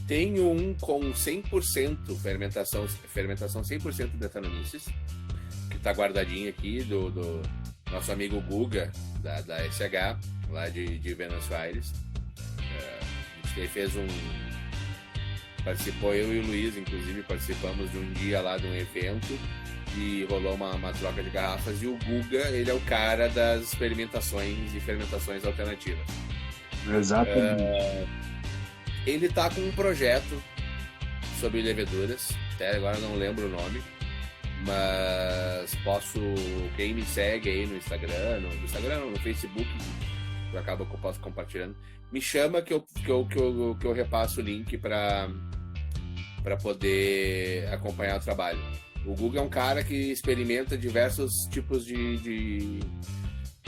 Tenho um com 100% fermentação 100% Brettanomyces, que está guardadinho aqui do nosso amigo Guga, da SH, lá de Buenos Aires. A gente fez participou, eu e o Luiz, inclusive, participamos de um dia lá de um evento e rolou uma troca de garrafas, e o Guga, ele é o cara das experimentações e fermentações alternativas. Exatamente. Ele tá com um projeto sobre leveduras, até agora não lembro o nome, mas quem me segue aí no Instagram, no Facebook, que eu posso compartilhando, me chama que eu repasso o link para poder acompanhar o trabalho. O Google é um cara que experimenta diversos tipos de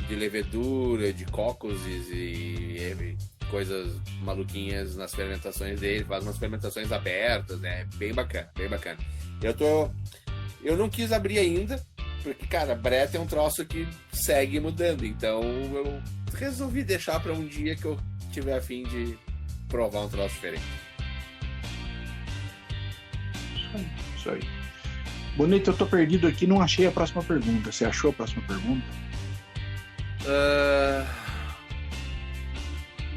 de levedura, de cocos e coisas maluquinhas nas fermentações dele, faz umas fermentações abertas, né? Bem bacana, bem bacana. Eu não quis abrir ainda, porque, cara, Breta é um troço que segue mudando, então eu resolvi deixar para um dia que eu tiver a fim de provar um troço diferente. Isso aí. Bonito, eu tô perdido aqui, não achei a próxima pergunta. Você achou a próxima pergunta?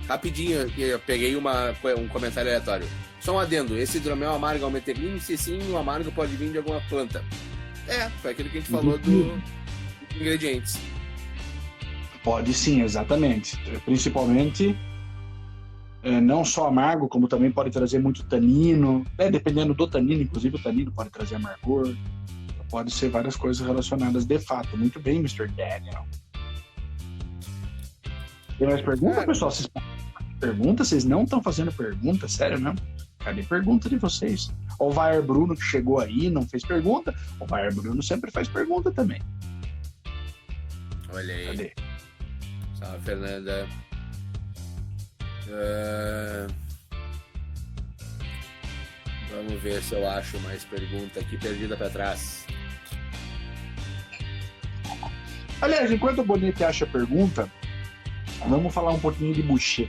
Rapidinho, eu peguei um comentário aleatório. Só um adendo, esse hidromel amargo é um meteglino? Se sim, o amargo pode vir de alguma planta. Foi aquilo que a gente falou dos ingredientes. Pode sim, exatamente. Principalmente, não só amargo, como também pode trazer muito tanino. Dependendo do tanino, inclusive o tanino pode trazer amargor. Pode ser várias coisas relacionadas de fato. Muito bem, Mr. Daniel. Tem mais pergunta, pessoal? Vocês perguntas? Vocês não estão fazendo pergunta? Sério mesmo? Cadê pergunta de vocês? O Vair Bruno que chegou aí não fez pergunta. O Vair Bruno sempre faz pergunta também. Olha aí. Cadê? Salve, Fernanda. Vamos ver se eu acho mais pergunta aqui perdida para trás. Aliás, enquanto o Bonete acha a pergunta, vamos falar um pouquinho de boucher.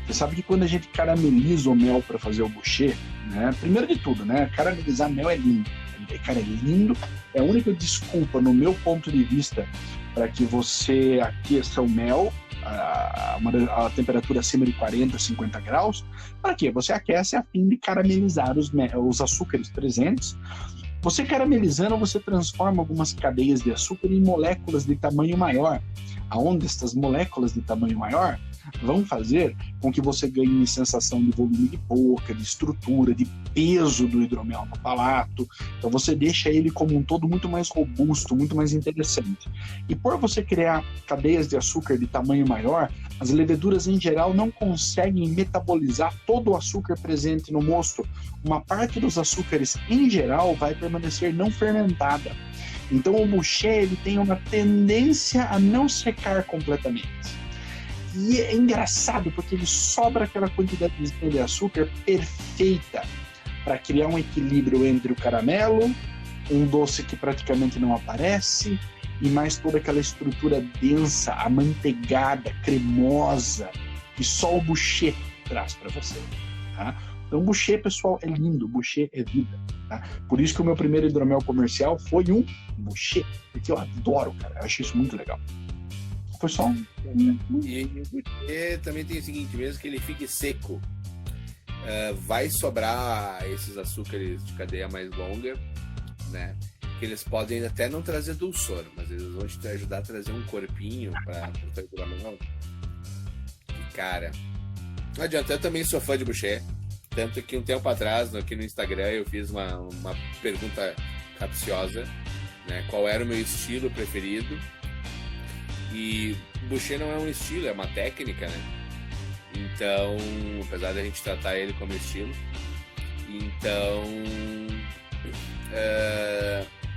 Você sabe que quando a gente carameliza o mel para fazer o boucher, né? Primeiro de tudo, né? Caramelizar mel é lindo. Cara, é lindo. É a única desculpa, no meu ponto de vista, para que você aqueça o mel a temperatura acima de 40, 50 graus. Para quê? Você aquece a fim de caramelizar os açúcares presentes. Você caramelizando, você transforma algumas cadeias de açúcar em moléculas de tamanho maior, aonde estas moléculas de tamanho maior vão fazer com que você ganhe sensação de volume de boca, de estrutura, de peso do hidromel no palato. Então você deixa ele como um todo muito mais robusto, muito mais interessante. E por você criar cadeias de açúcar de tamanho maior, as leveduras em geral não conseguem metabolizar todo o açúcar presente no mosto. Uma parte dos açúcares em geral vai permanecer não fermentada. Então o boucher ele tem uma tendência a não secar completamente. E é engraçado porque ele sobra aquela quantidade de açúcar perfeita para criar um equilíbrio entre o caramelo, um doce que praticamente não aparece, e mais toda aquela estrutura densa, amanteigada, cremosa, que só o boucher traz para você. Tá? Então, boucher, pessoal, é lindo, boucher é vida. Tá? Por isso que o meu primeiro hidromel comercial foi um boucher, porque eu adoro, cara, eu acho isso muito legal. Foi só um... E o boucher também tem o seguinte, mesmo que ele fique seco, vai sobrar esses açúcares de cadeia mais longa, né? Que eles podem até não trazer dulçor, mas eles vão te ajudar a trazer um corpinho para o teu hidromel. E, cara, não adianta, eu também sou fã de boucher. Tanto que um tempo atrás, aqui no Instagram, eu fiz uma pergunta capciosa, né? Qual era o meu estilo preferido? E boucher não é um estilo, é uma técnica, né? Então, apesar da gente tratar ele como estilo, então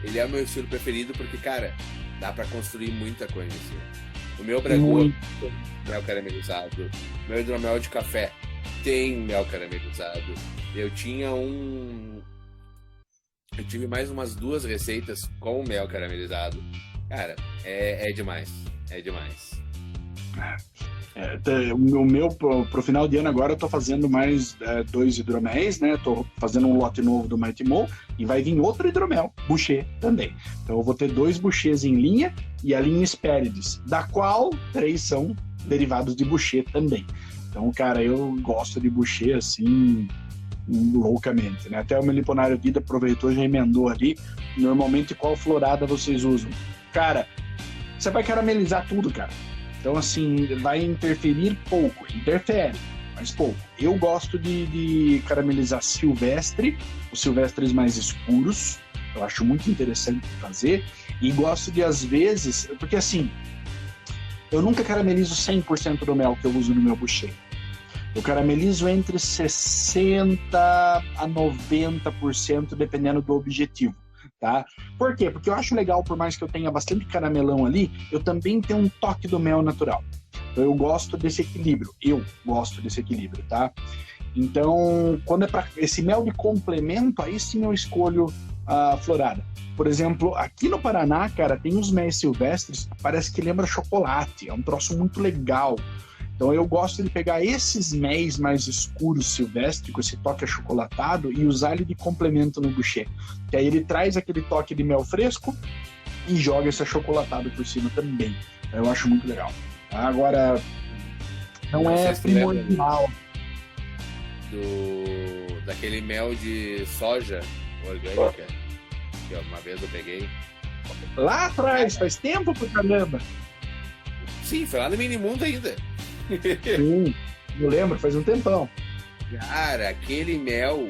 ele é o meu estilo preferido porque, cara, dá pra construir muita coisa assim. O meu bragô mel caramelizado, meu hidromel de café tem mel caramelizado. Eu tive mais umas 2 receitas com mel caramelizado. Cara, é demais. É demais. O meu, pro final de ano agora, eu tô fazendo mais 2 hidroméis, né? Tô fazendo um lote novo do Mighty Mo e vai vir outro hidromel, boucher também. Então eu vou ter 2 bouchers em linha e a linha Hesperides, da qual 3 são derivados de boucher também. Então, cara, eu gosto de boucher assim, loucamente, né? Até o Meliponário Dida aproveitou e já emendou ali. Normalmente, qual florada vocês usam? Cara, você vai caramelizar tudo, cara. Então, assim, vai interferir pouco. Interfere, mas pouco. Eu gosto de caramelizar silvestre, os silvestres mais escuros. Eu acho muito interessante fazer. E gosto de, às vezes... Porque, assim, eu nunca caramelizo 100% do mel que eu uso no meu boucher. Eu caramelizo entre 60% a 90%, dependendo do objetivo. tá? Por quê? Porque eu acho legal, por mais que eu tenha bastante caramelão ali, eu também tenho um toque do mel natural. Então eu gosto desse equilíbrio, tá? Então, quando é para esse mel de complemento, aí sim eu escolho a florada. Por exemplo, aqui no Paraná, cara, tem uns méis silvestres que parece que lembra chocolate, é um troço muito legal. Então eu gosto de pegar esses méis mais escuros silvestres, com esse toque achocolatado, e usar ele de complemento no boucher. Que aí ele traz aquele toque de mel fresco e joga esse achocolatado por cima também. Eu acho muito legal. Agora, não é primordial. Daquele mel de soja orgânica, que uma vez eu peguei. Lá atrás, faz tempo pra caramba. Sim, foi lá no Minimundo ainda. Sim, eu lembro, faz um tempão. Cara, aquele mel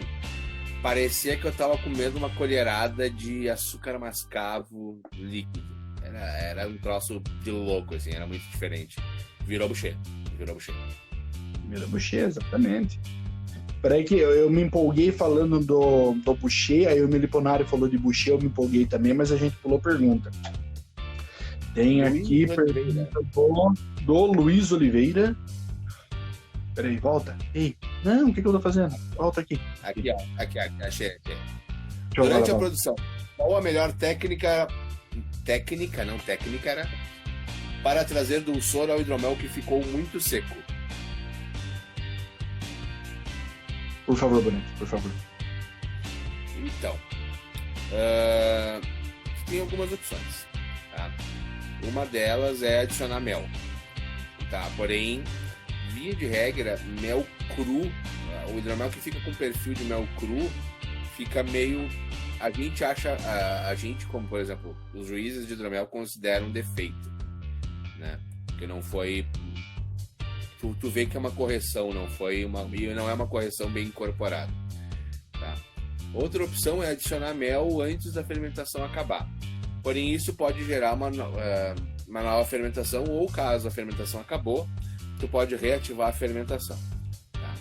parecia que eu tava comendo uma colherada de açúcar mascavo líquido. Era um troço de louco, assim, era muito diferente. Virou boucher, exatamente. Peraí que eu me empolguei falando do boucher, aí o Meliponário falou de boucher, eu me empolguei também, mas a gente pulou pergunta. Tem aqui pergunta do Luiz Oliveira. Peraí, volta. Ei, não, o que eu tô fazendo? Volta aqui. Aqui, achei. Durante a produção, qual a melhor técnica para trazer dulçor ao hidromel que ficou muito seco? Por favor, Bonito, por favor. Então, tem algumas opções, tá? Uma delas é adicionar mel, tá? Porém, via de regra, mel cru, o hidromel que fica com perfil de mel cru, fica meio... A gente, como por exemplo, os juízes de hidromel consideram um defeito, né? Que não foi... Tu vê que é uma correção, não é uma correção bem incorporada, tá? Outra opção é adicionar mel antes da fermentação acabar. Porém, isso pode gerar uma nova fermentação, ou caso a fermentação acabou, tu pode reativar a fermentação. Tá?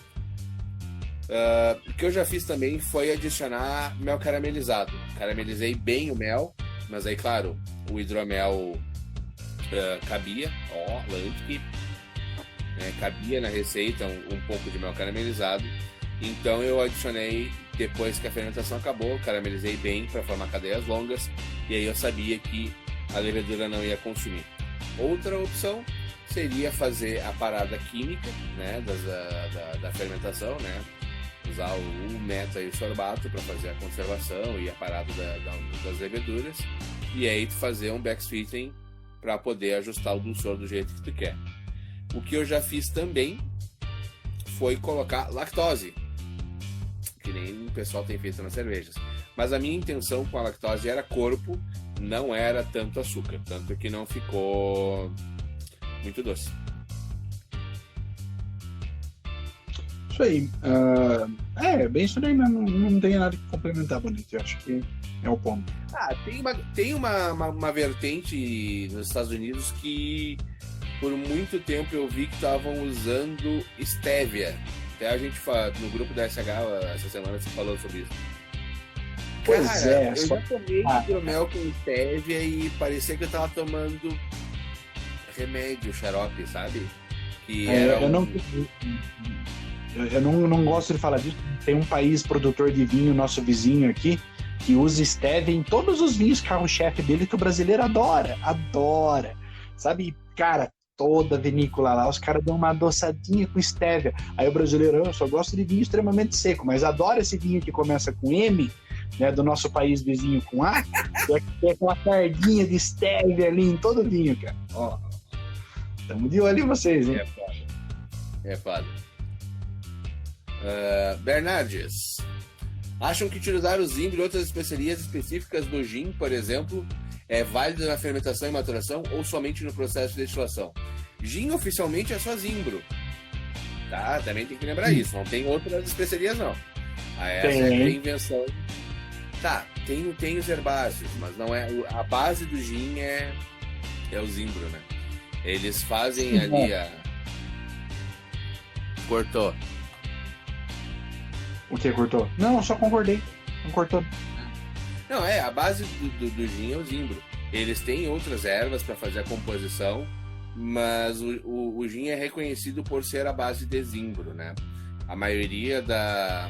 O que eu já fiz também foi adicionar mel caramelizado. Caramelizei bem o mel, mas aí, claro, o hidromel cabia, cabia na receita um pouco de mel caramelizado. Então eu adicionei depois que a fermentação acabou, caramelizei bem para formar cadeias longas, e aí eu sabia que a levedura não ia consumir. Outra opção seria fazer a parada química, né, da fermentação, né, usar o meta e o sorbato para fazer a conservação e a parada das leveduras, e aí tu fazer um backsweetening para poder ajustar o dulçor do jeito que tu quer. O que eu já fiz também foi colocar lactose, que nem o pessoal tem feito nas cervejas. Mas a minha intenção com a lactose era corpo, não era tanto açúcar, tanto que não ficou muito doce. Isso aí. Bem isso daí, mas não tem nada que complementar, Bonito. Eu acho que é o ponto. Tem uma vertente nos Estados Unidos que por muito tempo eu vi que estavam usando stevia. Até a gente no grupo da SH essa semana se falou sobre isso. Pois eu já tomei hidromel com stevia e parecia que eu tava tomando remédio, xarope, sabe? Que eu não gosto de falar disso. Tem um país produtor de vinho, nosso vizinho aqui, que usa stevia em todos os vinhos carro-chefe dele, que o brasileiro adora. Sabe, cara, toda vinícola lá, os caras dão uma adoçadinha com stevia. Aí o brasileiro, eu só gosto de vinho extremamente seco, mas adora esse vinho que começa com M, né, do nosso país vizinho com A, que é com uma cardinha de stevia ali em todo vinho, cara. Ó, tamo de olho em vocês, hein? É foda. Bernardes, acham que utilizar o zimbro e outras especiarias específicas do gin, por exemplo, é válido na fermentação e maturação ou somente no processo de destilação? Gin oficialmente é só zimbro, tá? Também tem que lembrar isso, não tem outras especiarias não. Essa é a invenção. Tá, tem os herbáceos, mas não é a base do gin é o zimbro, né? Eles fazem ali Cortou. O que cortou? Não, eu só concordei. Não cortou. Não, a base do gin é o zimbro. Eles têm outras ervas para fazer a composição, mas o gin é reconhecido por ser a base de zimbro, né? A maioria das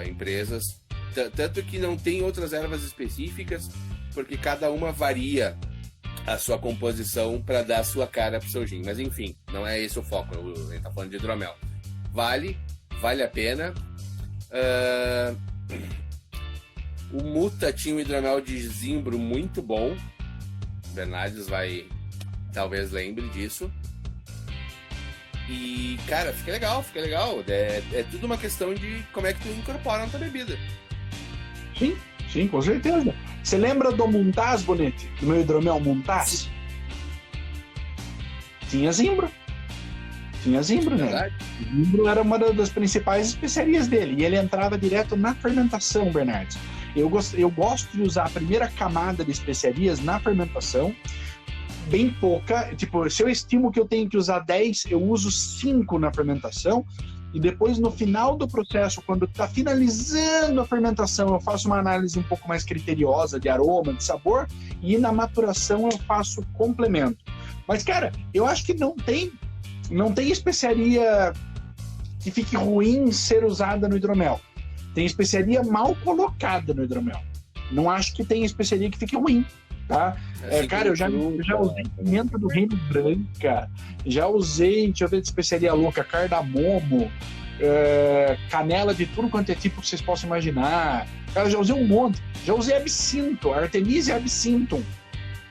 empresas, tanto que não tem outras ervas específicas, porque cada uma varia a sua composição para dar a sua cara pro seu gin. Mas enfim, não é esse o foco, a gente tá falando de hidromel. Vale a pena. O Muta tinha um hidromel de zimbro muito bom. Bernardes talvez lembre disso. E, cara, fica legal. É tudo uma questão de como é que tu incorpora na tua bebida. Sim, com certeza. Você lembra do Montaz, Bonete? Do meu hidromel Montaz? Tinha zimbro. Né? O zimbro era uma das principais especiarias dele. E ele entrava direto na fermentação, Bernardes. Eu gosto de usar a primeira camada de especiarias na fermentação, bem pouca. Tipo, se eu estimo que eu tenho que usar 10, eu uso 5 na fermentação. E depois, no final do processo, quando está finalizando a fermentação, eu faço uma análise um pouco mais criteriosa de aroma, de sabor. E na maturação eu faço complemento. Mas, cara, eu acho que não tem especiaria que fique ruim ser usada no hidromel. Tem especiaria mal colocada no hidromel. Não acho que tem especiaria que fique ruim, tá? Cara, eu já usei pimenta do Reino Branca, já usei, deixa eu ver de especiaria louca, cardamomo, canela de tudo quanto é tipo que vocês possam imaginar. Cara, eu já usei um monte. Já usei absinto, Artemisia absinthum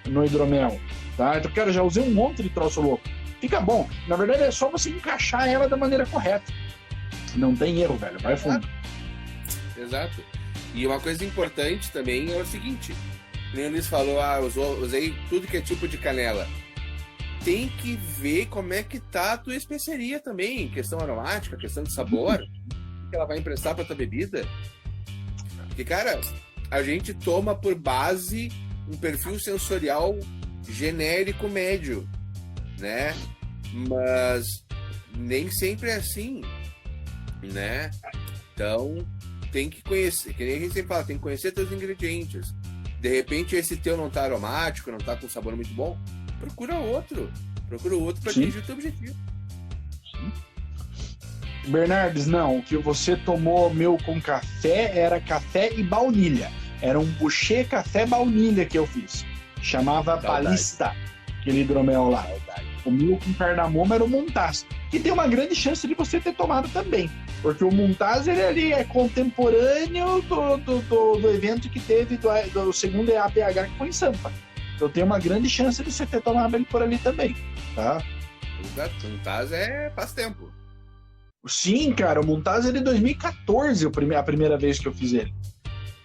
no hidromel, tá? Então, cara, já usei um monte de troço louco. Fica bom. Na verdade, é só você encaixar ela da maneira correta. Não tem erro, velho. Vai fundo. Exato. E uma coisa importante também é o seguinte. O Luiz falou, usei tudo que é tipo de canela. Tem que ver como é que tá a tua especiaria também. Questão aromática, questão de sabor. Que ela vai emprestar pra tua bebida. Porque, cara, a gente toma por base um perfil sensorial genérico médio, né? Mas nem sempre é assim, né? Então tem que conhecer, que nem a gente sempre fala, tem que conhecer teus ingredientes. De repente esse teu não tá aromático, não tá com sabor muito bom, procura outro para atingir o teu objetivo. Bernardes, não, o que você tomou meu com café era café e baunilha. Era um boucher café baunilha que eu fiz. Chamava Balista, aquele hidromel lá. O meu com cardamomo era o Montaz, que tem uma grande chance de você ter tomado também, porque o Montaz ele ali é contemporâneo do evento que teve do segundo EAPH que foi em Sampa. Então tem uma grande chance de você ter tomado ele por ali também, tá? Exato, o Montaz faz tempo. Sim, cara, o Montaz é de 2014, a primeira vez que eu fiz ele.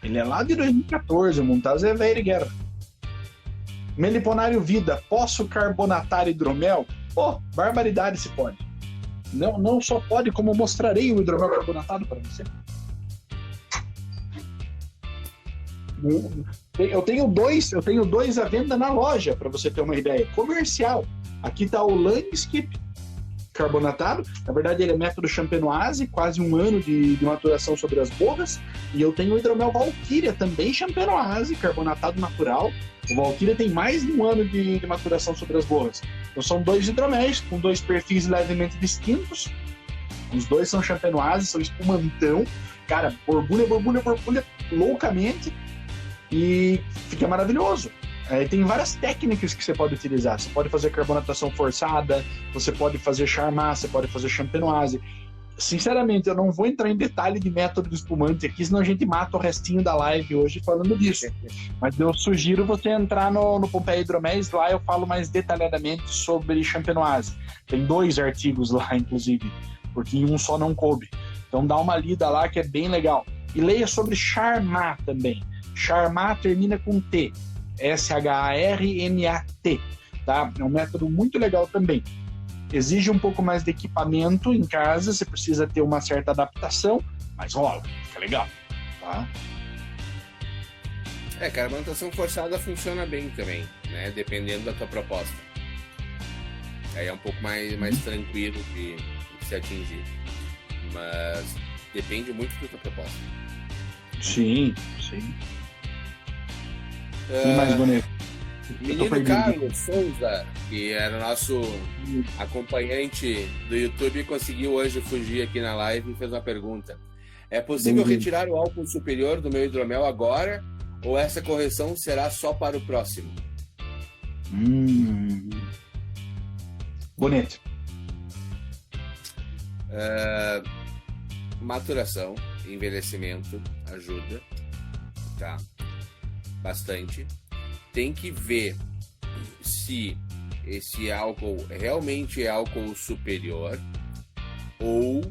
Ele é lá de 2014, o Montaz é velho de guerra. Meliponário Vida, posso carbonatar hidromel? Barbaridade se pode. Não só pode, como mostrarei o hidromel carbonatado para você. Eu tenho dois à venda na loja, para você ter uma ideia. Comercial. Aqui está o Langskip carbonatado. Na verdade, ele é método champenoise, quase 1 ano de maturação sobre as borras. E eu tenho o hidromel Valkyria, também champenoise, carbonatado natural. O Valkyria tem mais de 1 ano de maturação sobre as borras. Então são 2 hidroméis com 2 perfis levemente distintos. Os 2 são champenoise, são espumantão. Cara, borbulha loucamente. E fica maravilhoso. Tem várias técnicas que você pode utilizar. Você pode fazer carbonatação forçada, você pode fazer charmat, você pode fazer champenoise. Sinceramente, eu não vou entrar em detalhe de método de espumante aqui, senão a gente mata o restinho da live hoje falando disso. Mas eu sugiro você entrar no Pompeia Hidroméis, lá eu falo mais detalhadamente sobre champenoise. Tem 2 artigos lá, inclusive, porque em um só não coube. Então dá uma lida lá que é bem legal. E leia sobre charmat também. Charmat termina com T. SHARMAT, tá? É um método muito legal também. Exige um pouco mais de equipamento em casa, você precisa ter uma certa adaptação, mas rola, fica legal, tá? Carbonatação forçada funciona bem também, né? Dependendo da tua proposta. Aí é um pouco mais tranquilo de se atingir. Mas depende muito da tua proposta. Sim, sim. E mais bonito. Menino Carlos Souza, que era nosso acompanhante do YouTube, conseguiu hoje fugir aqui na live e fez uma pergunta. É possível retirar o álcool superior do meu hidromel agora ou essa correção será só para o próximo? Bonito. Maturação, envelhecimento ajuda, tá? Bastante. Tem que ver se esse álcool realmente é álcool superior ou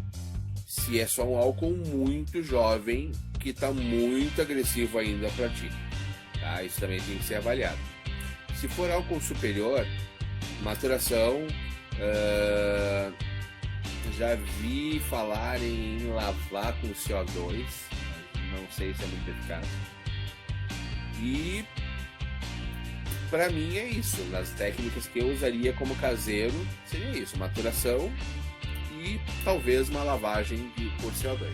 se é só um álcool muito jovem que está muito agressivo ainda para ti, tá? Isso também tem que ser avaliado. Se for álcool superior, maturação, já vi falarem em lavar com CO2, não sei se é muito eficaz. E para mim é isso, nas técnicas que eu usaria como caseiro, seria isso, maturação e talvez uma lavagem por CO2.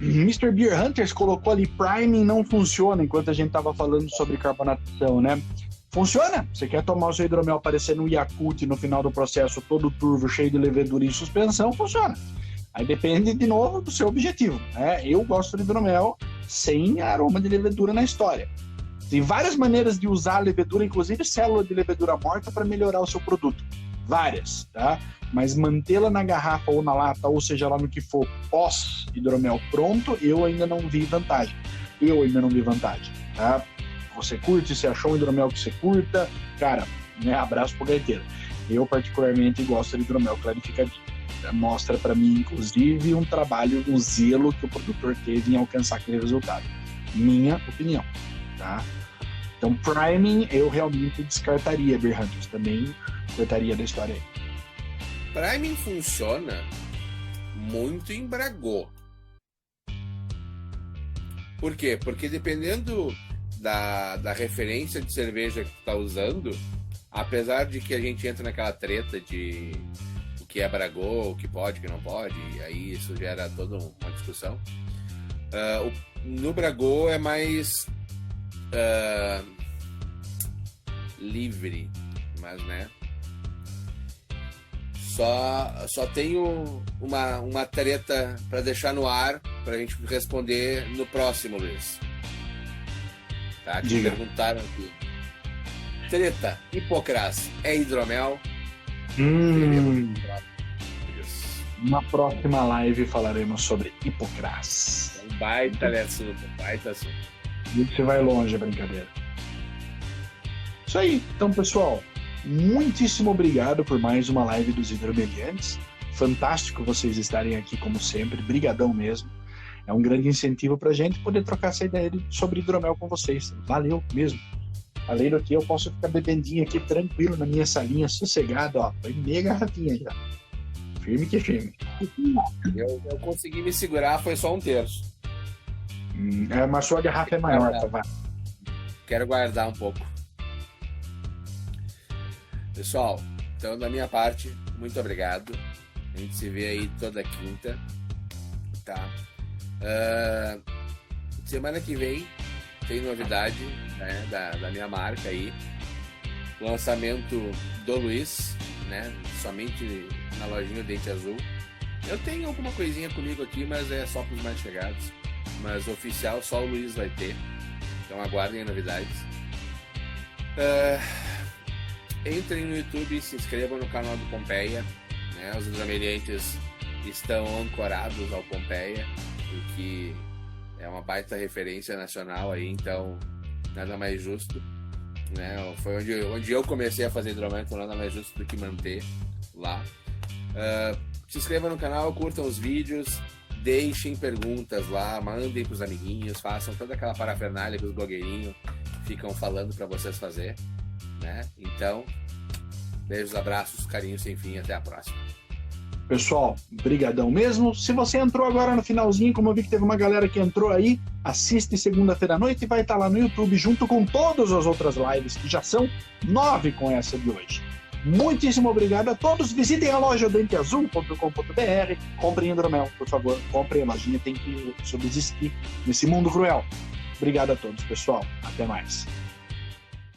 Mr. Beer Hunters colocou ali, priming não funciona, enquanto a gente estava falando sobre carbonatação, né? Funciona! Você quer tomar o seu hidromel parecendo um Yakult no final do processo, todo turvo, cheio de levedura e suspensão, funciona. Aí depende, de novo, do seu objetivo, né? Eu gosto de hidromel sem aroma de levedura na história. Tem várias maneiras de usar a levedura, inclusive célula de levedura morta, para melhorar o seu produto. Várias, tá? Mas mantê-la na garrafa ou na lata, ou seja lá no que for, pós-hidromel pronto, eu ainda não vi vantagem. Tá? Você curte, você achou um hidromel que você curta, cara, né, abraço pro gaiteiro. Eu particularmente gosto de hidromel clarificadinho. Mostra para mim, inclusive, um trabalho, um zelo que o produtor teve em alcançar aquele resultado. Minha opinião, tá? Então, priming eu realmente descartaria, Beer Hunters, também cortaria da história aí. Priming funciona muito em bragô. Por quê? Porque dependendo da referência de cerveja que tu tá usando, apesar de que a gente entra naquela treta de o que é bragô, o que pode, o que não pode, e aí isso gera toda uma discussão. No bragô é mais livre, mas né, só tenho uma treta para deixar no ar pra gente responder no próximo, Luiz. Tá, que perguntaram aqui. Treta, Hipocrás é hidromel? Na próxima live falaremos sobre Hipocrás. Um baita assunto, baita assunto. Você vai longe, a brincadeira. Isso aí. Então, pessoal, muitíssimo obrigado por mais uma live dos hidromeliantes. Fantástico vocês estarem aqui, como sempre. Brigadão mesmo. É um grande incentivo pra gente poder trocar essa ideia sobre hidromel com vocês. Valeu mesmo. Além do que, eu posso ficar bebendinho aqui tranquilo na minha salinha, sossegado, ó. Foi meia garrafinha já. Firme que firme. Eu consegui me segurar, foi só 1/3. Mas sua garrafa é maior, tá? Vai. Quero guardar um pouco. Pessoal, então da minha parte, muito obrigado. A gente se vê aí toda quinta. Tá? Semana que vem tem novidade, né, da minha marca aí. Lançamento do Luiz, né? Somente na lojinha Dente Azul. Eu tenho alguma coisinha comigo aqui, mas é só para os mais chegados. Mas oficial só o Luiz vai ter. Então aguardem novidades. Entrem no YouTube e se inscrevam no canal do Pompeia, né? Os hidromeliantes estão ancorados ao Pompeia, o que é uma baita referência nacional aí, então nada mais justo, né? Foi onde eu comecei a fazer hidromel, então nada mais justo do que manter lá. Se inscrevam no canal, curtam os vídeos, deixem perguntas lá, mandem pros amiguinhos, façam toda aquela parafernália que os blogueirinhos ficam falando para vocês fazer, né? Então, beijos, abraços, carinhos sem fim, até a próxima. Pessoal, brigadão mesmo. Se você entrou agora no finalzinho, como eu vi que teve uma galera que entrou aí, assiste segunda-feira à noite e vai estar lá no YouTube junto com todas as outras lives, que já são 9 com essa de hoje. Muitíssimo obrigado a todos. Visitem a loja denteazul.com.br. Comprem hidromel, por favor. Comprem, a lojinha tem que subsistir nesse mundo cruel. Obrigado a todos, pessoal. Até mais.